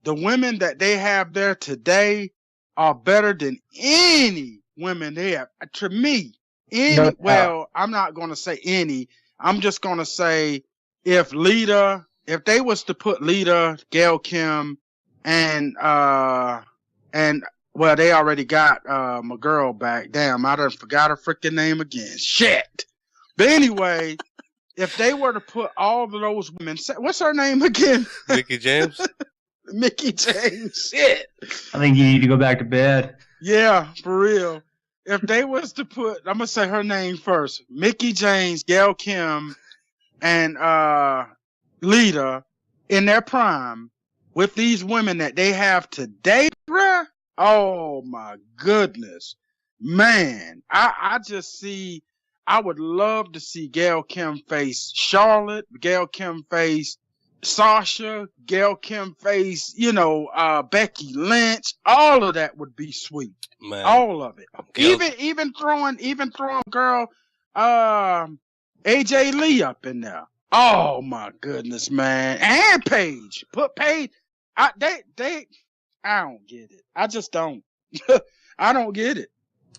the women that they have there today are better than any women they have. To me, well, I'm not gonna say any. I'm just gonna say if they was to put Lita, Gail Kim, and well, they already got my girl back. Damn, I done forgot her freaking name again. Shit. But anyway, if they were to put all of those women, what's her name again?
Mickie James?
Mickie James. Shit.
I think you need to go back to bed.
Yeah, for real. If they was to put, I'm going to say her name first. Mickie James, Gail Kim, and Lita in their prime with these women that they have today, bruh. Oh my goodness, man! I would love to see Gail Kim face Charlotte, Gail Kim face Sasha, Gail Kim face Becky Lynch. All of that would be sweet.
Man.
All of it. Even throwing girl AJ Lee up in there. Oh my goodness, man! And Paige, put Paige. I don't get it. I just don't. I don't get it.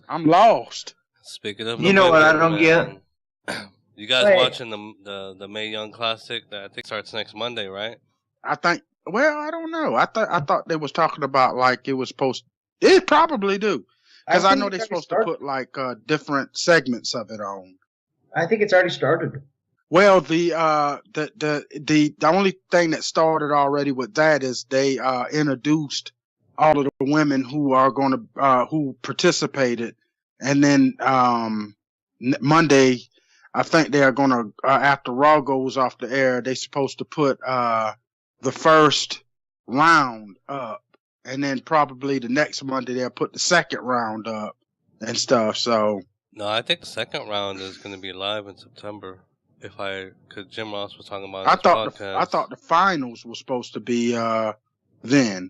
I'm lost.
Speaking of,
what I don't get?
You guys watching the Mae Young Classic that I think starts next Monday, right?
I think. Well, I don't know. I thought they was talking about like it was supposed. It probably do because I know they're supposed to put like different segments of it on.
I think it's already started.
Well, the only thing that started already with that is they introduced all of the women who are going to who participated, and then Monday, I think they are going to after Raw goes off the air, they're supposed to put the first round up, and then probably the next Monday they'll put the second round up and stuff. So
no, I think the second round is going to be live in September. Because Jim Ross was talking about. I
thought the finals were supposed to be then.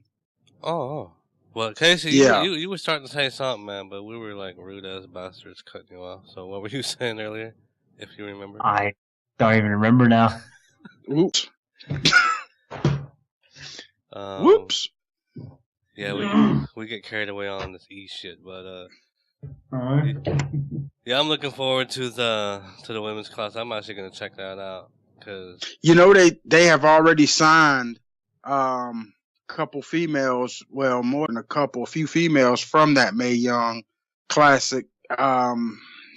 Oh. Well, Casey, you were starting to say something, man, but we were like rude ass bastards cutting you off. So what were you saying earlier, if you remember?
I don't even remember now.
Oops. Whoops.
Yeah, we get carried away on this shit, but yeah, I'm looking forward to the women's class. I'm actually gonna check that out because
they have already signed couple females, well, more than a few females from that Mae Young Classic,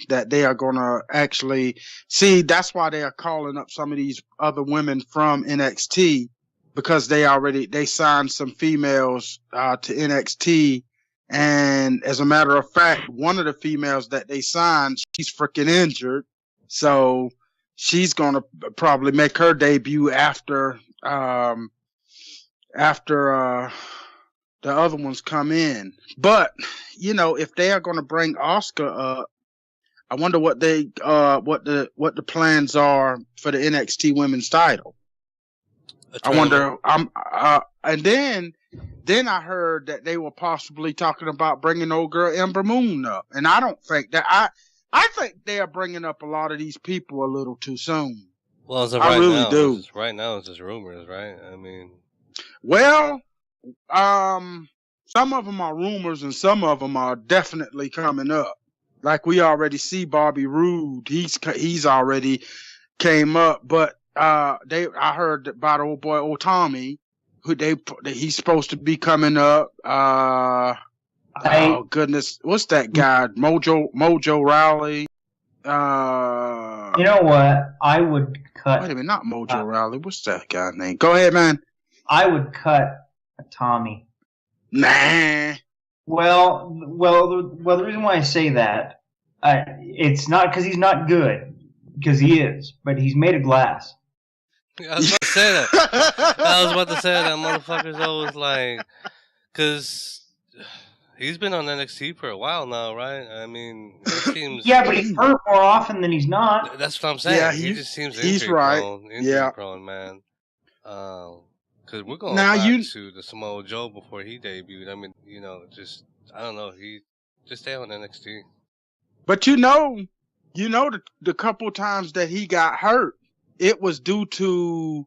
that they are going to actually see. That's why they are calling up some of these other women from NXT, because they signed some females to NXT. And as a matter of fact, one of the females that they signed, she's freaking injured. So she's going to probably make her debut after the other ones come in. But, you know, if they are going to bring Asuka up, I wonder what the plans are for the NXT Women's title. I wonder. And then I heard that they were possibly talking about bringing old girl Ember Moon up, and I don't think that. I think they are bringing up a lot of these people a little too soon.
Well, as of
I really do.
Right now, it's just rumors, right? I mean,
well, some of them are rumors, and some of them are definitely coming up. Like we already see Bobby Roode, he's already came up, but I heard about old boy Otami, who he's supposed to be coming up. Oh goodness, what's that guy? Mojo Rawley.
You know what? I would cut.
Wait a minute, not Mojo Rawley. What's that guy name? Go ahead, man.
I would cut Tommy.
Nah.
Well. The reason why I say that, it's not because he's not good, because he is, but he's made of glass.
I was about to say that. I was about to say that motherfucker's always like, because he's been on NXT for a while now, right? I mean, it seems.
Yeah, but he's hurt more often than he's not.
That's what I'm saying.
Yeah,
he just seems
he's
injury
right.
prone. Injury prone, man. Because we're going
now
back to the Samoa Joe before he debuted. I mean, you know, I don't know. He just stay on NXT.
But you know, the couple times that he got hurt, it was due to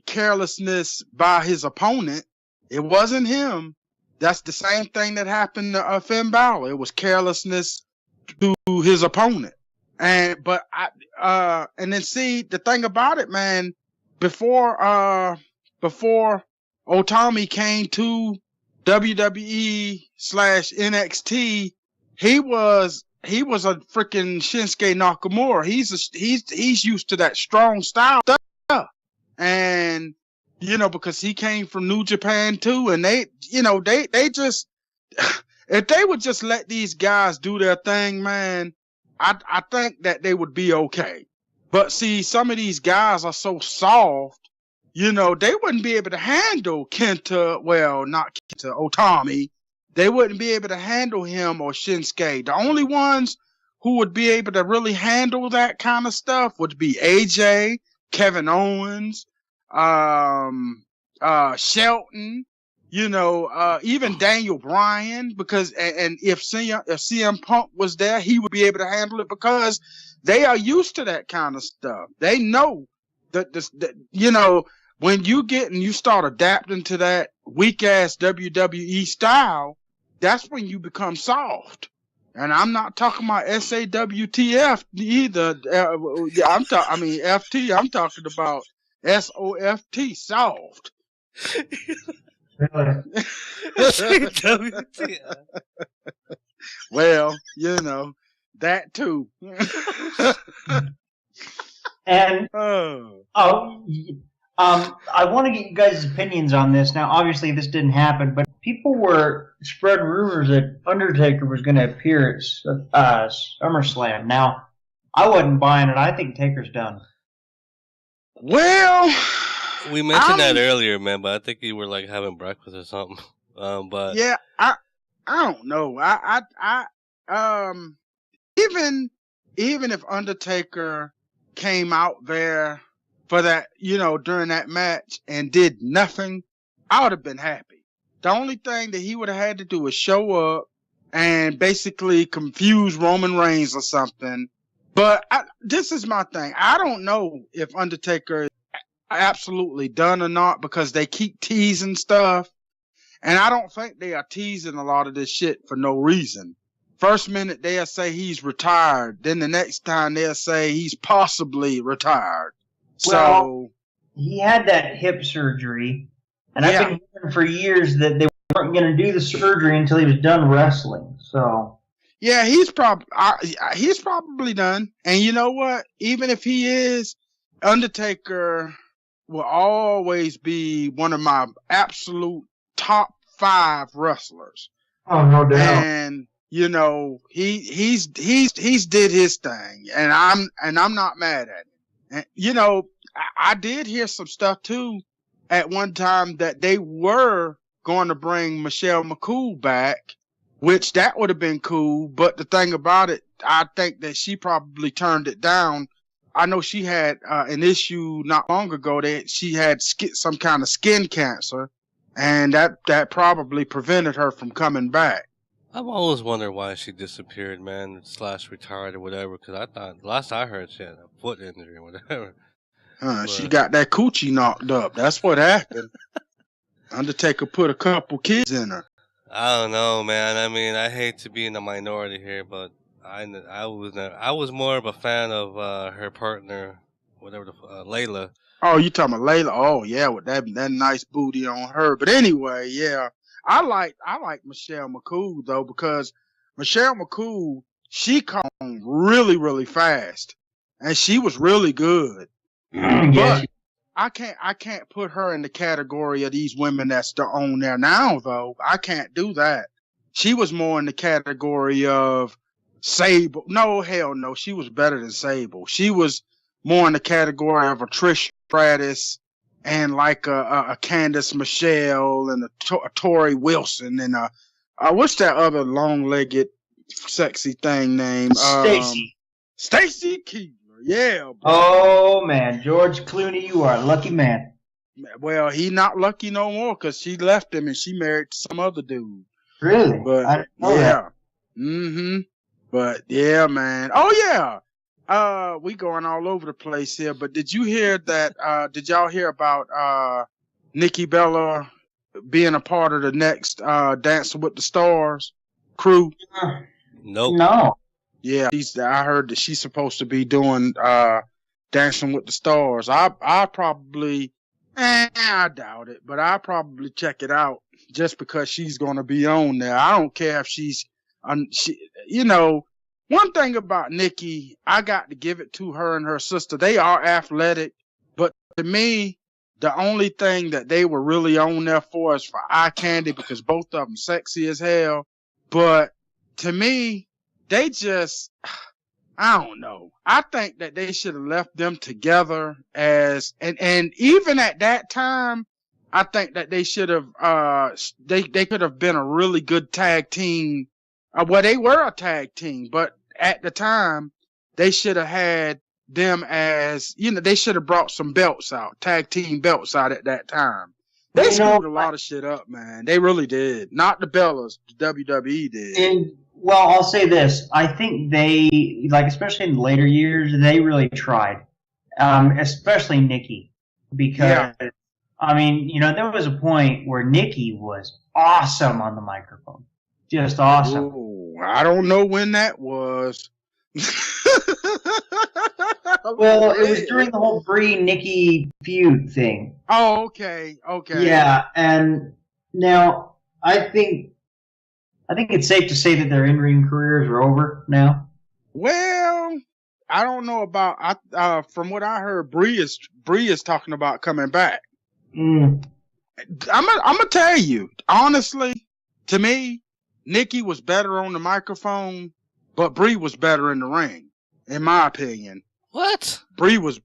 carelessness by his opponent. It wasn't him. That's the same thing that happened to Finn Balor. It was carelessness to his opponent. And then see, the thing about it, man, before Otami came to WWE/NXT, he was a freaking Shinsuke Nakamura. He's used to that strong style stuff. And, you know, because he came from New Japan too, and they just, if they would just let these guys do their thing, man, I think that they would be okay. But see, some of these guys are so soft, you know, they wouldn't be able to handle Otami. They wouldn't be able to handle him or Shinsuke. The only ones who would be able to really handle that kind of stuff would be AJ, Kevin Owens, Shelton, you know, even Daniel Bryan, because, and if CM Punk was there, he would be able to handle it because they are used to that kind of stuff. They know that you know, when you get and you start adapting to that weak ass WWE style, that's when you become soft. And I'm not talking about SAWTF either. FT. I'm talking about SOFT, soft.
Really?
Well, you know, that too.
And I want to get you guys' opinions on this. Now, obviously, this didn't happen, but people were spreading rumors that Undertaker was going to appear at SummerSlam. Now, I wasn't buying it. I think Taker's done.
Well,
we mentioned that earlier, man, but I think you were like having breakfast or something. But
yeah, I don't know. Even if Undertaker came out there for that, you know, during that match and did nothing, I would have been happy. The only thing that he would have had to do was show up and basically confuse Roman Reigns or something. But this is my thing. I don't know if Undertaker is absolutely done or not, because they keep teasing stuff. And I don't think they are teasing a lot of this shit for no reason. First minute they'll say he's retired. Then the next time they'll say he's possibly retired.
Well, he had that hip surgery, And I've been hearing for years that they weren't going to do the surgery until he was done wrestling. So
Yeah, he's probably done. And you know what? Even if he is, Undertaker will always be one of my absolute top 5 wrestlers.
oh, no doubt.
And you know, he's did his thing, and I'm not mad at him. And you know, I did hear some stuff too at one time that they were going to bring Michelle McCool back, which that would have been cool. But the thing about it, I think that she probably turned it down. I know she had an issue not long ago that she had some kind of skin cancer, and that probably prevented her from coming back.
I've always wondered why she disappeared, man, / retired or whatever, because I thought, last I heard, she had a foot injury or whatever.
She got that coochie knocked up. That's what happened. Undertaker put a couple kids in her.
I don't know, man. I mean, I hate to be in the minority here, but I was more of a fan of her partner, whatever Layla.
Oh, you talking about Layla? Oh, yeah, with that nice booty on her. But anyway, yeah, I like Michelle McCool though, because Michelle McCool, she caught on really, really fast, and she was really good.
Yeah,
But I can't put her in the category of these women that's on there now though. I can't do that. She was more in the category of Sable. No, hell no. She was better than Sable. She was more in the category of a Trish Stratus and like a Candice Michelle and a Tori Wilson and what's that other long-legged sexy thing named? Stacy Keibler. Yeah. Bro.
Oh, man. George Clooney, you are a lucky man.
Well, he not lucky no more because she left him and she married some other dude.
Really?
But
I didn't know
yeah.
that.
Mm-hmm. But yeah, man. Oh yeah. We going all over the place here, but did you hear that did y'all hear about Nikki Bella being a part of the next Dancing with the Stars crew?
Nope.
No.
Yeah, I heard that she's supposed to be doing Dancing with the Stars. I probably I doubt it, but I'll probably check it out just because she's going to be on there. I don't care if she's you know, one thing about Nikki, I got to give it to her and her sister. They are athletic, but to me, the only thing that they were really on there for is for eye candy because both of them sexy as hell. But to me, they just, I don't know. I think that they should have left them together and even at that time, I think that they should have, they could have been a really good tag team. Well, they were a tag team, but at the time, they should have had them as, you know, they should have brought some belts out, tag team belts out at that time. They screwed a lot of shit up, man. They really did. Not the Bellas, the WWE did.
And, well, I'll say this. I think they, like, especially in the later years, they really tried. Especially Nikki. Because,
Yeah.
I mean, you know, there was a point where Nikki was awesome on the microphone. Just awesome.
Ooh, I don't know when that was.
Well, it was during the whole Brie-Nikki feud thing.
Oh, okay.
Yeah, and now I think it's safe to say that their in-ring careers are over now.
Well, I don't know about. From what I heard, Bree is talking about coming back.
Mm.
I'm gonna tell you honestly. To me, Nikki was better on the microphone, but Bree was better in the ring, in my opinion.
What?
Bree was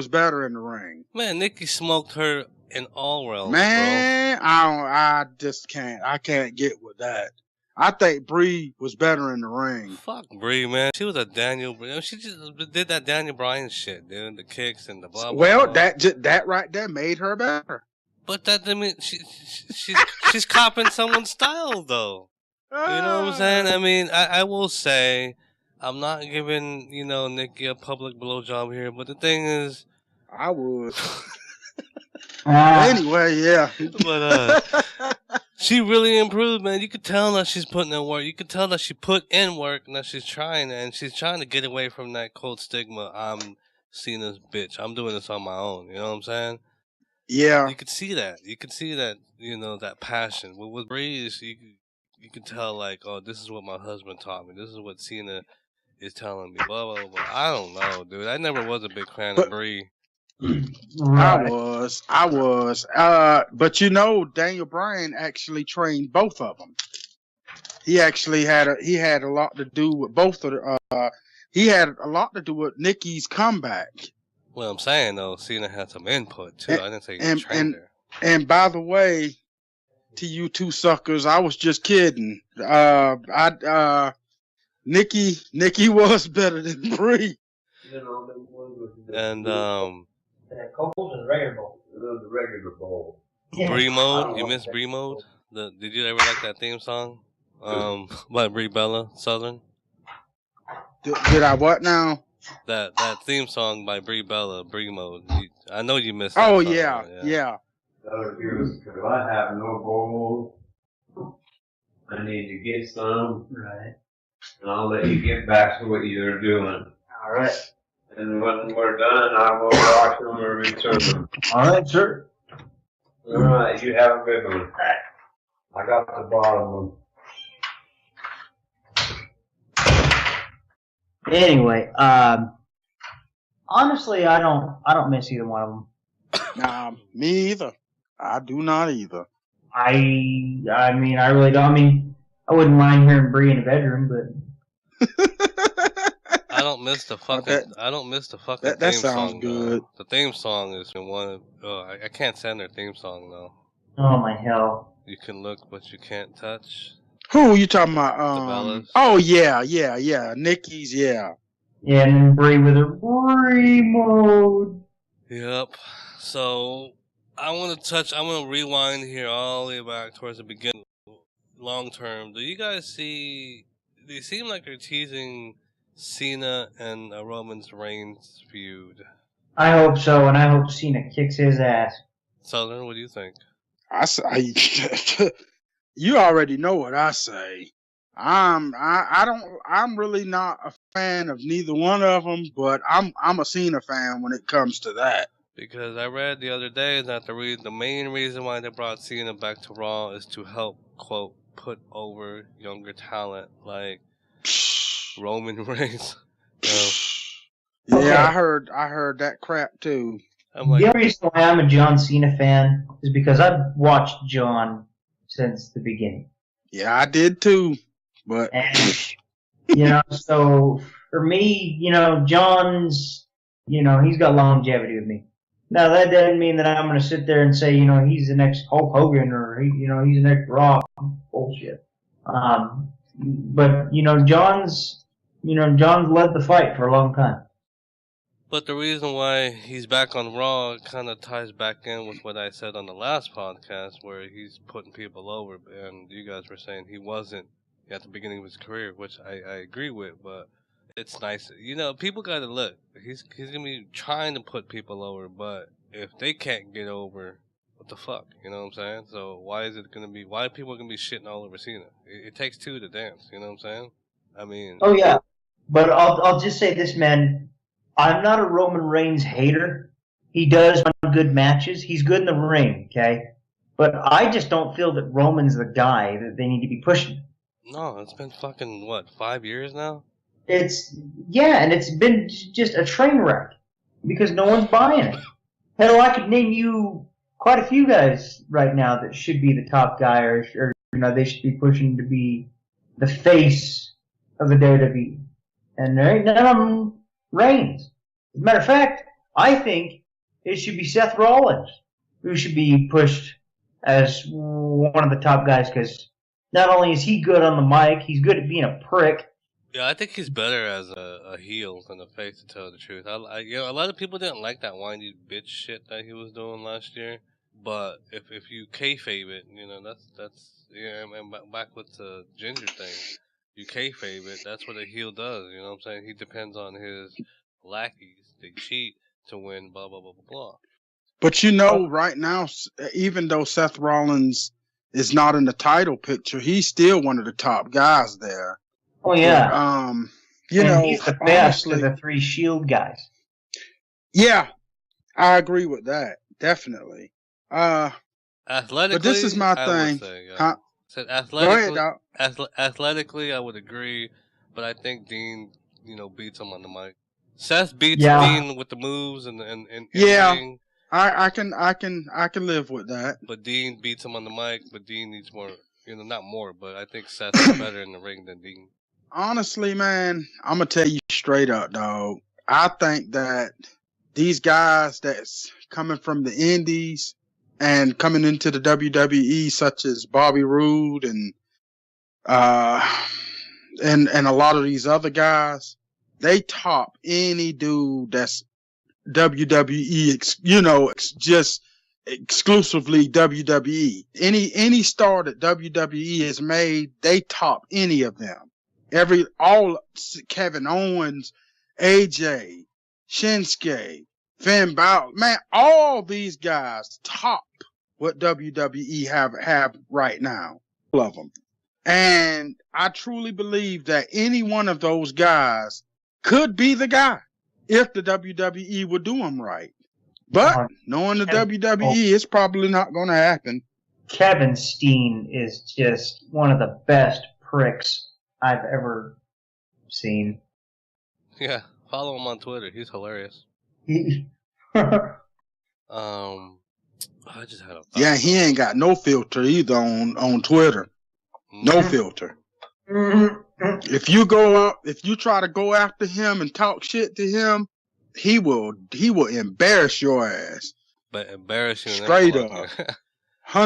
better in the ring.
Man, Nikki smoked her in all realms,
Man, I just can't. I can't get with that. I think Bree was better in the ring.
Fuck Brie, man. She was a Daniel. She just did that Daniel Bryan shit, dude. The kicks and the blah blah.
Well,
blah.
that right there made her better.
But that doesn't mean she's copying someone's style, though. You know what I'm saying? I mean, I will say, I'm not giving, you know, Nikki a public blowjob here, but the thing is,
I would. Anyway, yeah.
But she really improved, man. You could tell that she's putting in work. You could tell that she put in work and that she's trying to get away from that cold stigma. I'm seeing this bitch. I'm doing this on my own. You know what I'm saying?
Yeah.
You could see that. You could see that. That passion. With Brie, you can tell like, oh, this is what my husband taught me. This is what Cena is telling me. Blah blah blah. I don't know, dude. I never was a big fan of Brie.
I was. But Daniel Bryan actually trained both of them. He actually had a lot to do with both of the. He had a lot to do with Nikki's comeback.
Well, I'm saying though, Cena had some input too. I didn't say he trained her.
And by the way, to you two suckers, I was just kidding. Nikki was better than Brie.
And
Cole's is regular bowl.
The regular bowl.
Brie mode. You missed Brie mode. Did you ever like that theme song? By Brie Bella Southern.
Did I what now?
That theme song by Brie Bella, Brie mode. I know you missed. That
oh
song,
yeah.
Because I have no bowls. I need to get some.
Right.
And I'll let you get back to what you're doing.
All right.
And when we're done, I will wash them and return them.
All right, sir.
All right, you have a good one. I got the bottom one.
Anyway, honestly, I don't miss either one of them.
Nah, me either. I do not either.
I mean, I really don't. I mean, I wouldn't mind hearing Brie in the bedroom, but
I don't miss the fucking. I don't miss the fucking
that
theme
sounds
song.
good.
The theme song is one. I can't stand their theme song though.
oh my hell.
You can look, but you can't touch.
Who are you talking about?
The Bellas.
Oh yeah. Nikki's, yeah.
Yeah, and then Brie with her Brie mode.
Yep. So I want to rewind here all the way back towards the beginning. Long term, do you guys see? They seem like they're teasing Cena and Roman Reigns feud.
I hope so, and I hope Cena kicks his ass.
Southern, what do you think?
You already know what I say. I'm really not a fan of neither one of them, but I'm a Cena fan when it comes to that.
Because I read the other day that the main reason why they brought Cena back to Raw is to help, quote, put over younger talent like Roman Reigns.
Yeah, I heard that crap too.
The only reason why I'm a John Cena fan is because I've watched John since the beginning.
Yeah, I did too. But
and so for me, John's, he's got longevity with me. Now that doesn't mean that I'm going to sit there and say, he's the next Hulk Hogan or he's the next Rock. Bullshit. But John's led the fight for a long time.
But the reason why he's back on Raw kind of ties back in with what I said on the last podcast, where he's putting people over, and you guys were saying he wasn't at the beginning of his career, which I agree with, but it's nice. People got to look. He's going to be trying to put people over, but if they can't get over, what the fuck? You know what I'm saying? So why are people going to be shitting all over Cena? It takes two to dance, you know what I'm saying? I mean...
Oh, yeah. But I'll just say this, man. I'm not a Roman Reigns hater. He does run good matches. He's good in the ring, okay? But I just don't feel that Roman's the guy that they need to be pushing.
No, it's been fucking, 5 years now?
And it's been just a train wreck because no one's buying it. Hell, I could name you quite a few guys right now that should be the top guy or they should be pushing to be the face of the WWE. And there ain't none of them Reigns. As a matter of fact, I think it should be Seth Rollins who should be pushed as one of the top guys because not only is he good on the mic, he's good at being a prick.
Yeah, I think he's better as a heel than a face, to tell the truth. A lot of people didn't like that whiny bitch shit that he was doing last year. But if you kayfabe it, that's and back with the ginger thing. You kayfabe it, that's what a heel does, you know what I'm saying? He depends on his lackeys. They cheat to win, blah, blah, blah, blah, blah.
But right now, even though Seth Rollins is not in the title picture, he's still one of the top guys there.
Oh, yeah.
But,
he's the best of the three Shield guys.
Yeah, I agree with that. Definitely.
Athletically,
but this is my
I
thing.
would say, yeah.
Huh?
Said
Go ahead,
athletically,
dog.
athletically, I would agree, but I think Dean, beats him on the mic. Seth beats
Yeah.
Dean with the moves and
Yeah.
ring,
I can live with that.
but Dean beats him on the mic. But Dean needs more, not more, but I think Seth is better in the ring than Dean.
Honestly, man, I'm gonna tell you straight up, dog. I think that these guys that's coming from the Indies and coming into the WWE, such as Bobby Roode and a lot of these other guys, they top any dude that's WWE, just exclusively WWE. Any star that WWE has made, they top any of them. All Kevin Owens, AJ, Shinsuke, Finn Balor, man, all these guys top what WWE have right now. All of them. And I truly believe that any one of those guys could be the guy if the WWE would do them right. But knowing the WWE, it's probably not going to happen.
Kevin Steen is just one of the best pricks I've ever seen.
Yeah, follow him on Twitter. He's hilarious. I just had a thought.
Yeah, he ain't got no filter either on Twitter. No filter. If you try to go after him and talk shit to him, he will embarrass your ass.
But embarrass you
straight up. How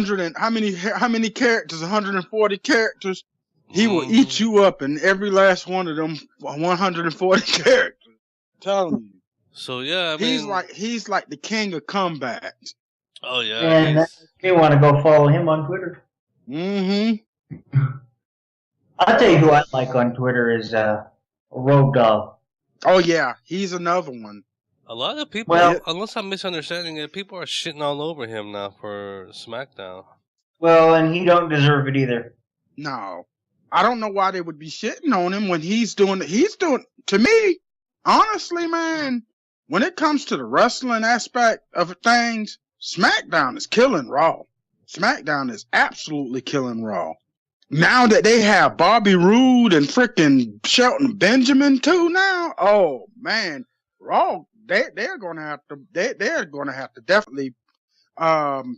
many characters? 140 characters. He will eat you up in every last one of them 140 characters. I'm telling you.
So yeah, I mean,
he's like the king of comebacks.
Oh yeah.
And you want to go follow him on Twitter?
Mm-hmm.
I'll tell you who I like on Twitter is Road Dogg.
Oh yeah, he's another one.
A lot of people, unless I'm misunderstanding it, people are shitting all over him now for SmackDown.
Well, and he don't deserve it either.
No. I don't know why they would be shitting on him when he's doing, to me, honestly, man, when it comes to the wrestling aspect of things, SmackDown is killing Raw. SmackDown is absolutely killing Raw. Now that they have Bobby Roode and frickin' Shelton Benjamin too now, oh man, Raw, they're gonna have to definitely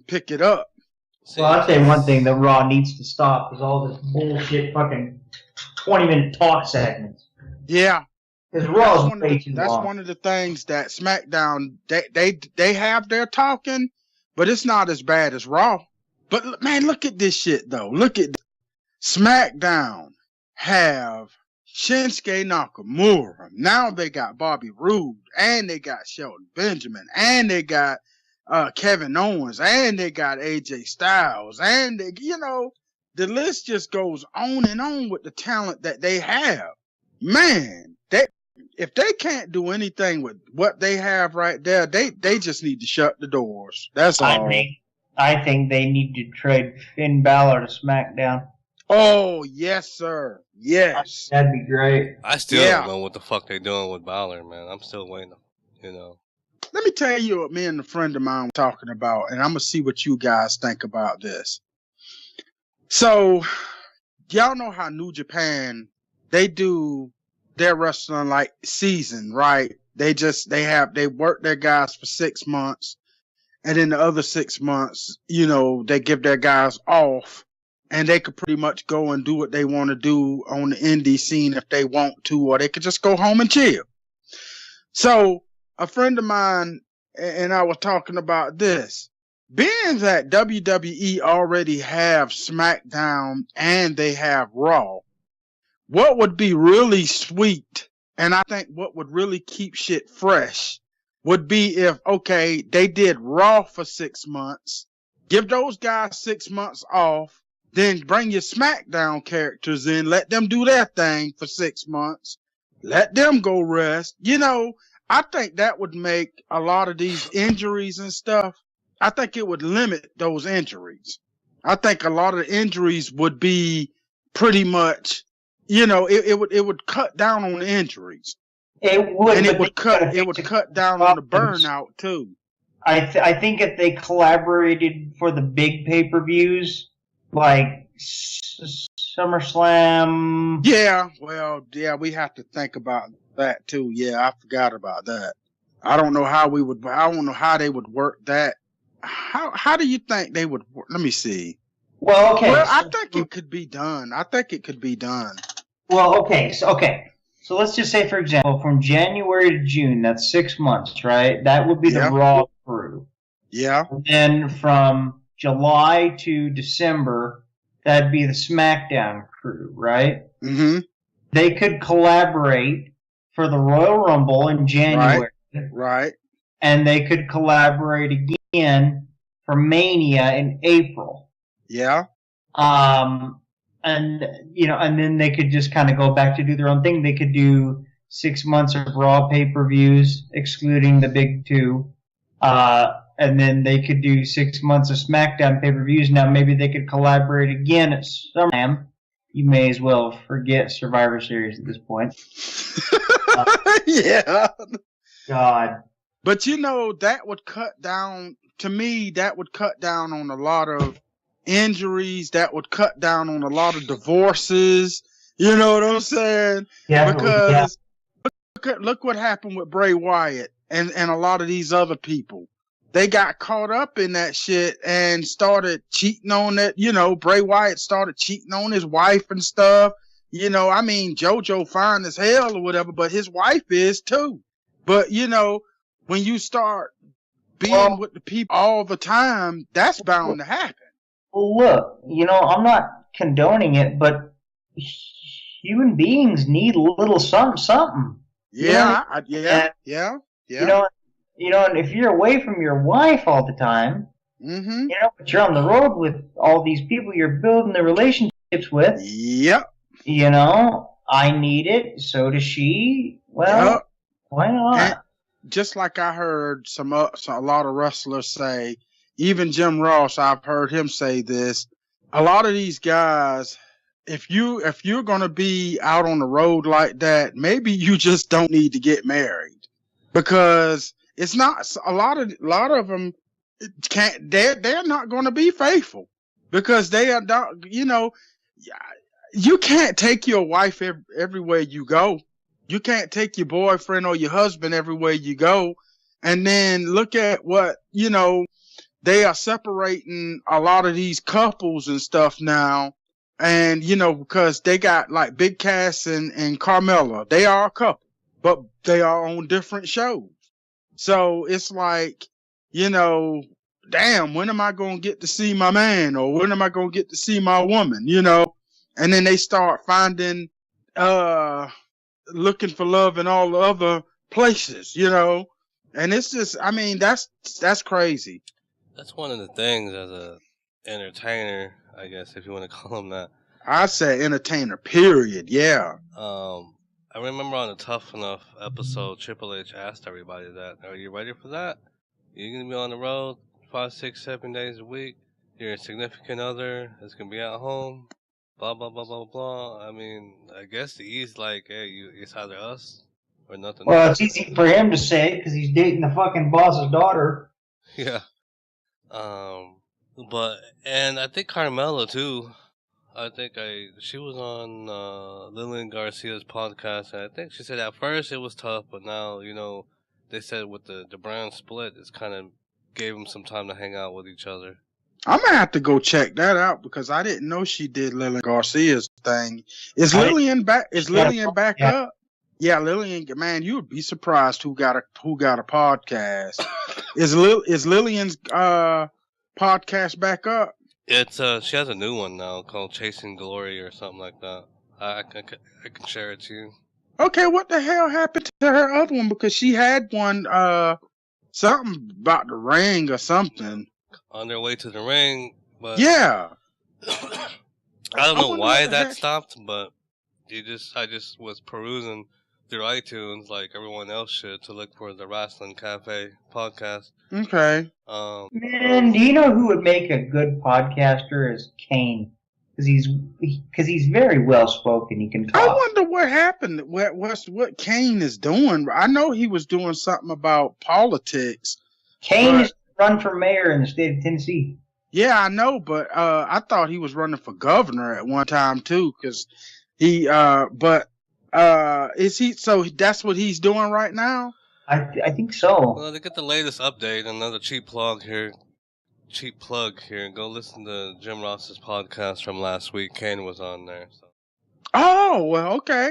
pick it up.
Well, I'll say one thing that Raw needs to stop is all this bullshit fucking 20-minute talk segments.
Yeah.
Because Raw's way too long.
That's one of the things that SmackDown, they have their talking, but it's not as bad as Raw. But man, look at this shit though. Look at SmackDown have Shinsuke Nakamura. Now they got Bobby Roode, and they got Shelton Benjamin, and they got Kevin Owens, and they got AJ Styles, and the list just goes on and on with the talent that they have. Man, if they can't do anything with what they have right there, they just need to shut the doors. That's all.
I think they need to trade Finn Balor to SmackDown.
Oh, yes, sir. Yes.
That'd be great.
I still don't know what the fuck they're doing with Balor, man. I'm still waiting,
Let me tell you what me and a friend of mine were talking about, and I'm going to see what you guys think about this. So, y'all know how New Japan, they do their wrestling like season, right? They work their guys for 6 months, and then the other 6 months, they give their guys off. And they could pretty much go and do what they want to do on the indie scene if they want to, or they could just go home and chill. So a friend of mine and I were talking about this. Being that WWE already have SmackDown and they have Raw, what would be really sweet, and I think what would really keep shit fresh, would be if, okay, they did Raw for 6 months, give those guys 6 months off, then bring your SmackDown characters in, let them do their thing for 6 months, let them go rest. I think that would make a lot of these injuries and stuff, I think it would limit those injuries. I think a lot of the injuries would be pretty much, it would cut down on the injuries.
It would,
and it would cut down on the burnout too.
I think if they collaborated for the big pay-per-views, like SummerSlam.
Yeah, well, yeah, we have to think about that too. Yeah, I forgot about that. I don't know how they would work that. How do you think they would work? Let me see.
Well, okay.
Well, I think it could be done.
Well, okay. So let's just say, for example, from January to June, that's 6 months, right? That would be the
Yeah.
Raw crew.
Yeah.
And then from July to December, that'd be the SmackDown crew, right?
Mm-hmm.
They could collaborate for the Royal Rumble in January.
Right.
And they could collaborate again for Mania in April.
Yeah.
And then they could just kind of go back to do their own thing. They could do 6 months of Raw pay-per-views, excluding the big two. And then they could do 6 months of SmackDown pay-per-views. Now maybe they could collaborate again at SummerSlam. You may as well forget Survivor Series at this point.
Yeah.
God.
But that would cut down, to me, that would cut down on a lot of injuries. That would cut down on a lot of divorces. You know what I'm saying?
Yeah.
Because look what happened with Bray Wyatt and a lot of these other people. They got caught up in that shit and started cheating on it. Bray Wyatt started cheating on his wife and stuff. I mean, JoJo fine as hell or whatever, but his wife is too. But, when you start being with the people all the time, that's bound to happen.
Well, look, I'm not condoning it, but human beings need a little something.
Yeah.
And if you're away from your wife all the time,
Mm-hmm.
But you're on the road with all these people you're building the relationships with.
Yep.
I need it, so does she. Well, why not?
And just like I heard a lot of wrestlers say, even Jim Ross, I've heard him say this. A lot of these guys, if you're gonna be out on the road like that, maybe you just don't need to get married, because it's not a lot of them can't. They're not going to be faithful because they are not. You can't take your wife everywhere you go. You can't take your boyfriend or your husband everywhere you go. And then look at what, they are separating a lot of these couples and stuff now. And, because they got like Big Cass and Carmella, they are a couple, but they are on different shows. So it's like, damn, when am I going to get to see my man, or when am I going to get to see my woman, And then they start finding, looking for love in all the other places, And it's just, I mean, that's crazy.
That's one of the things as a entertainer, I guess, if you want to call him that. I
say entertainer, period. Yeah.
I remember on the Tough Enough episode, Triple H asked everybody that, are you ready for that? You're going to be on the road 5, 6, 7 days a week. Your significant other is going to be at home. Blah, blah, blah, blah, blah. I mean, I guess he's like, hey, it's either us or nothing.
Well, it's easy for him to say because he's dating the fucking boss's daughter.
Yeah. And I think Carmella, too. She was on Lillian Garcia's podcast, and I think she said at first it was tough, but now, they said with the brand split, it's kind of gave them some time to hang out with each other.
I'm gonna have to go check that out because I didn't know she did Lillian Garcia's thing. Is Lillian back up? Yeah, Lillian, man, you would be surprised who got a podcast. Is Lillian's podcast back up?
It's she has a new one now called Chasing Glory or something like that. I can share it to you.
Okay, what the hell happened to her other one? Because she had one something about the ring or something.
On their way to the ring, but
yeah.
I don't know why that stopped, but I just was perusing through iTunes like everyone else should to look for the Wrestling Cafe podcast.
Okay.
Man, do you know who would make a good podcaster? Is Kane, because he's very well spoken. He can talk.
I wonder what happened. What Kane is doing? I know he was doing something about politics.
Kane
Right.
is run for mayor in the state of Tennessee.
Yeah, I know, but I thought he was running for governor at one time too, because he. Is he? So that's what he's doing right now.
I think so.
Well, to get the latest update, another cheap plug here. Go listen to Jim Ross's podcast from last week. Kane was on there. So.
Oh well, okay.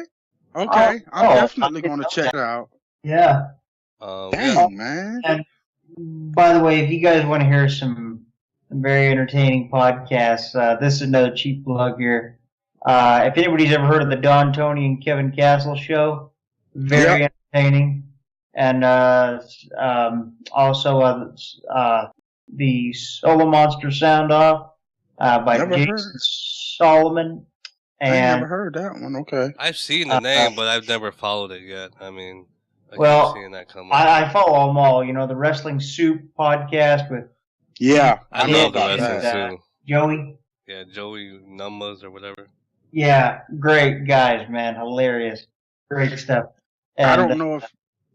I'm definitely going to check it out.
Yeah.
Dang, man.
And by the way, if you guys want to hear some very entertaining podcasts, this is another cheap plug here. If anybody's ever heard of the Don, Tony, and Kevin Castle show, very entertaining. And also the Solo Monster Sound Off by
Never
Jason
heard.
Solomon.
I
And
never heard that one. Okay.
I've seen the name, but I've never followed it yet. I mean, I
Well,
keep seeing that come up.
I follow them all. You know, the Wrestling Soup podcast with
Yeah,
I
know
love the
about
wrestling
that.
too.
Joey.
Yeah, Joey Numbers or whatever.
Yeah, great guys, man. Hilarious. Great stuff. And,
I don't know if.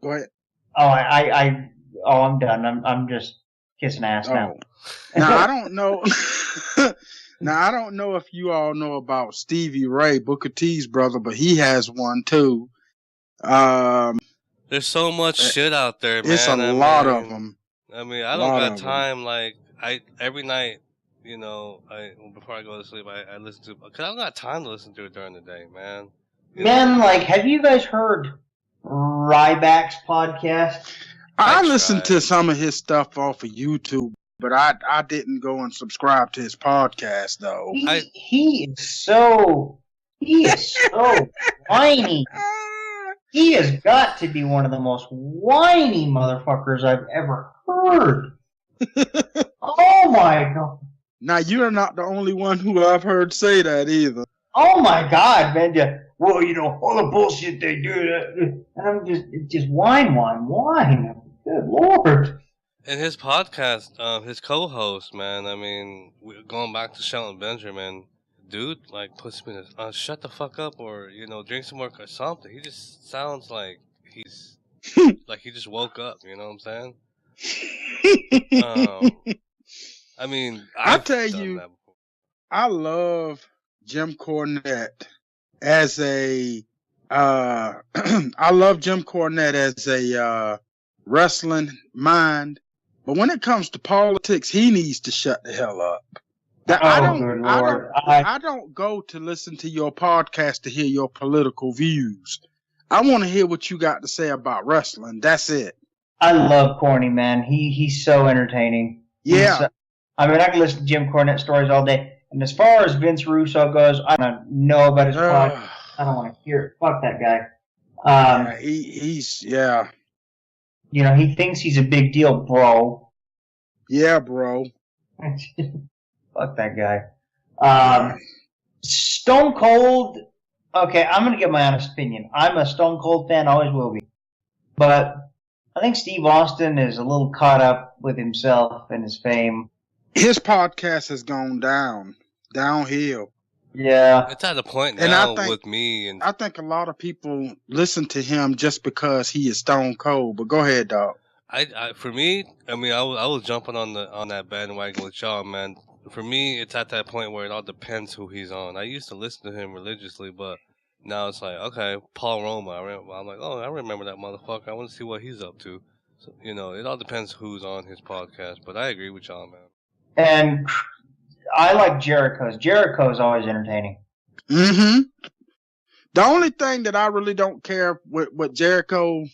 Go ahead.
I'm done. I'm just kissing ass now.
Oh. Now I don't know. Now I don't know if you all know about Stevie Ray, Booker T's brother, but he has one too.
There's so much shit out there, man.
It's a lot of them.
I mean, I don't
Lot
got
of 'em.
time. Like, every night, before I go to sleep, I listen to, because I don't got time to listen to it during the day, man.
Man, like, have you guys heard Ryback's podcast?
I
I
listened
tried.
to some of his stuff off of YouTube, but I didn't go and subscribe to his podcast though.
He is so whiny. He has got to be one of the most whiny motherfuckers I've ever heard. Oh my god.
Now you're not the only one who I've heard say that either.
Oh my god, man. Well, you know, all the bullshit they do. And I'm just whine. Good lord.
And his podcast, his co-host, man, I mean, going back to Shelton Benjamin, dude, like, puts me in shut the fuck up or, drink some more or something. He just sounds like he's, like he just woke up, you know what I'm saying? I mean,
I tell
done
you,
that before.
I love Jim Cornette as a, I love Jim Cornette as a, wrestling mind, but when it comes to politics, he needs to shut the hell up.
Good lord.
I don't go to listen to your podcast to hear your political views. I want to hear what you got to say about wrestling. That's it.
I love Corny, man. He's so entertaining.
Yeah.
I can listen to Jim Cornette stories all day. And as far as Vince Russo goes, I don't know about his podcast. I don't want to hear it. Fuck that guy.
He's
he thinks he's a big deal, bro.
Yeah, bro.
Fuck that guy. Stone Cold. Okay, I'm going to give my honest opinion. I'm a Stone Cold fan, always will be. But I think Steve Austin is a little caught up with himself and his fame.
His podcast has gone downhill.
Yeah.
It's at a point
And
now
I think-
with me and
I think a lot of people listen to him just because he is Stone Cold. But go ahead, dog.
for me, I mean, I was jumping on that bandwagon with y'all, man. For me, it's at that point where it all depends who he's on. I used to listen to him religiously, but now it's like, okay, Paul Roma. I'm like, oh, I remember that motherfucker. I want to see what he's up to. So, it all depends who's on his podcast. But I agree with y'all, man.
And I like Jericho's. Jericho's always entertaining.
Mm-hmm. The only thing that I really don't care with Jericho,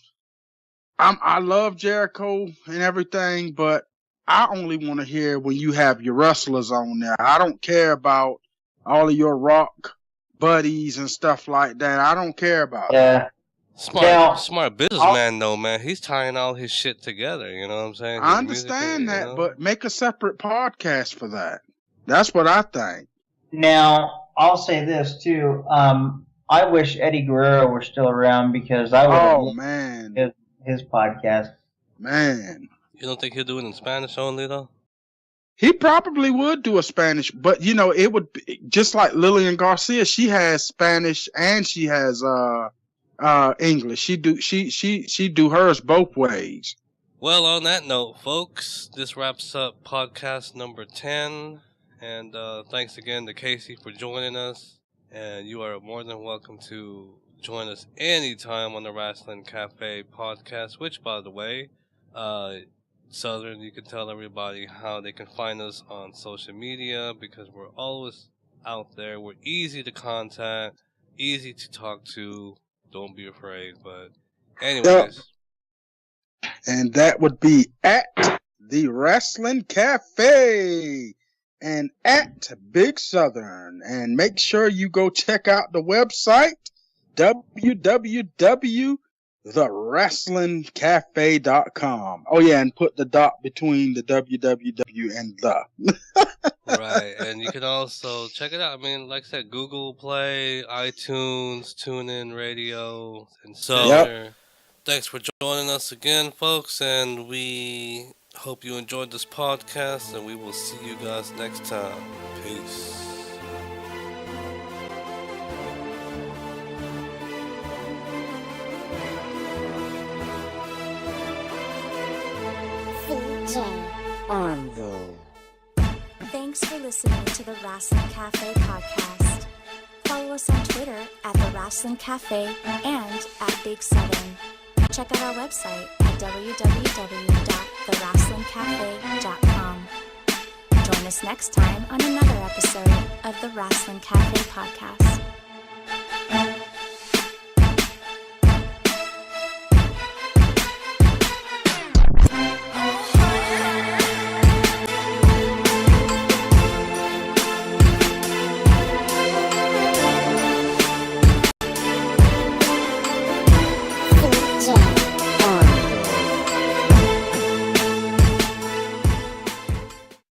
I love Jericho and everything, but I only want to hear when you have your wrestlers on there. I don't care about all of your rock buddies and stuff like that. I don't care about it.
Yeah.
Smart businessman though, man. He's tying all his shit together. You know what I'm saying?
I
His music,
understand that,
you know?
but make a separate podcast for that. That's what I think.
Now, I'll say this too. I wish Eddie Guerrero were still around because I would have
Oh,
loved
man.
his podcast.
Man.
You don't think he'll do it in Spanish only though?
He probably would do a Spanish, but it would be just like Lillian Garcia. She has Spanish and she has English. She do hers both ways.
Well, on that note, folks, this wraps up podcast number 10. And thanks again to Casey for joining us. And you are more than welcome to join us anytime on the Wrestling Cafe Podcast, which, by the way, Southern, you can tell everybody how they can find us on social media, because we're always out there. We're easy to contact, easy to talk to. Don't be afraid. But anyways.
And that would be at the Wrestling Cafe and at Big Southern. And make sure you go check out the website, www.TheRasslinCafe.com. Oh, yeah, and put the dot between the www and the.
Right, and you can also check it out. I mean, like I said, Google Play, iTunes, TuneIn Radio, and so
Yep.
Thanks for joining us again, folks, and we hope you enjoyed this podcast, and we will see you guys next time. Peace.
Thanks for listening to the Wrestling Cafe Podcast. Follow us on Twitter at The Wrestling Cafe and at Big Southern. Check out our website at www.TheRasslinCafe.com. Join us next time on another episode of the Wrestling Cafe Podcast.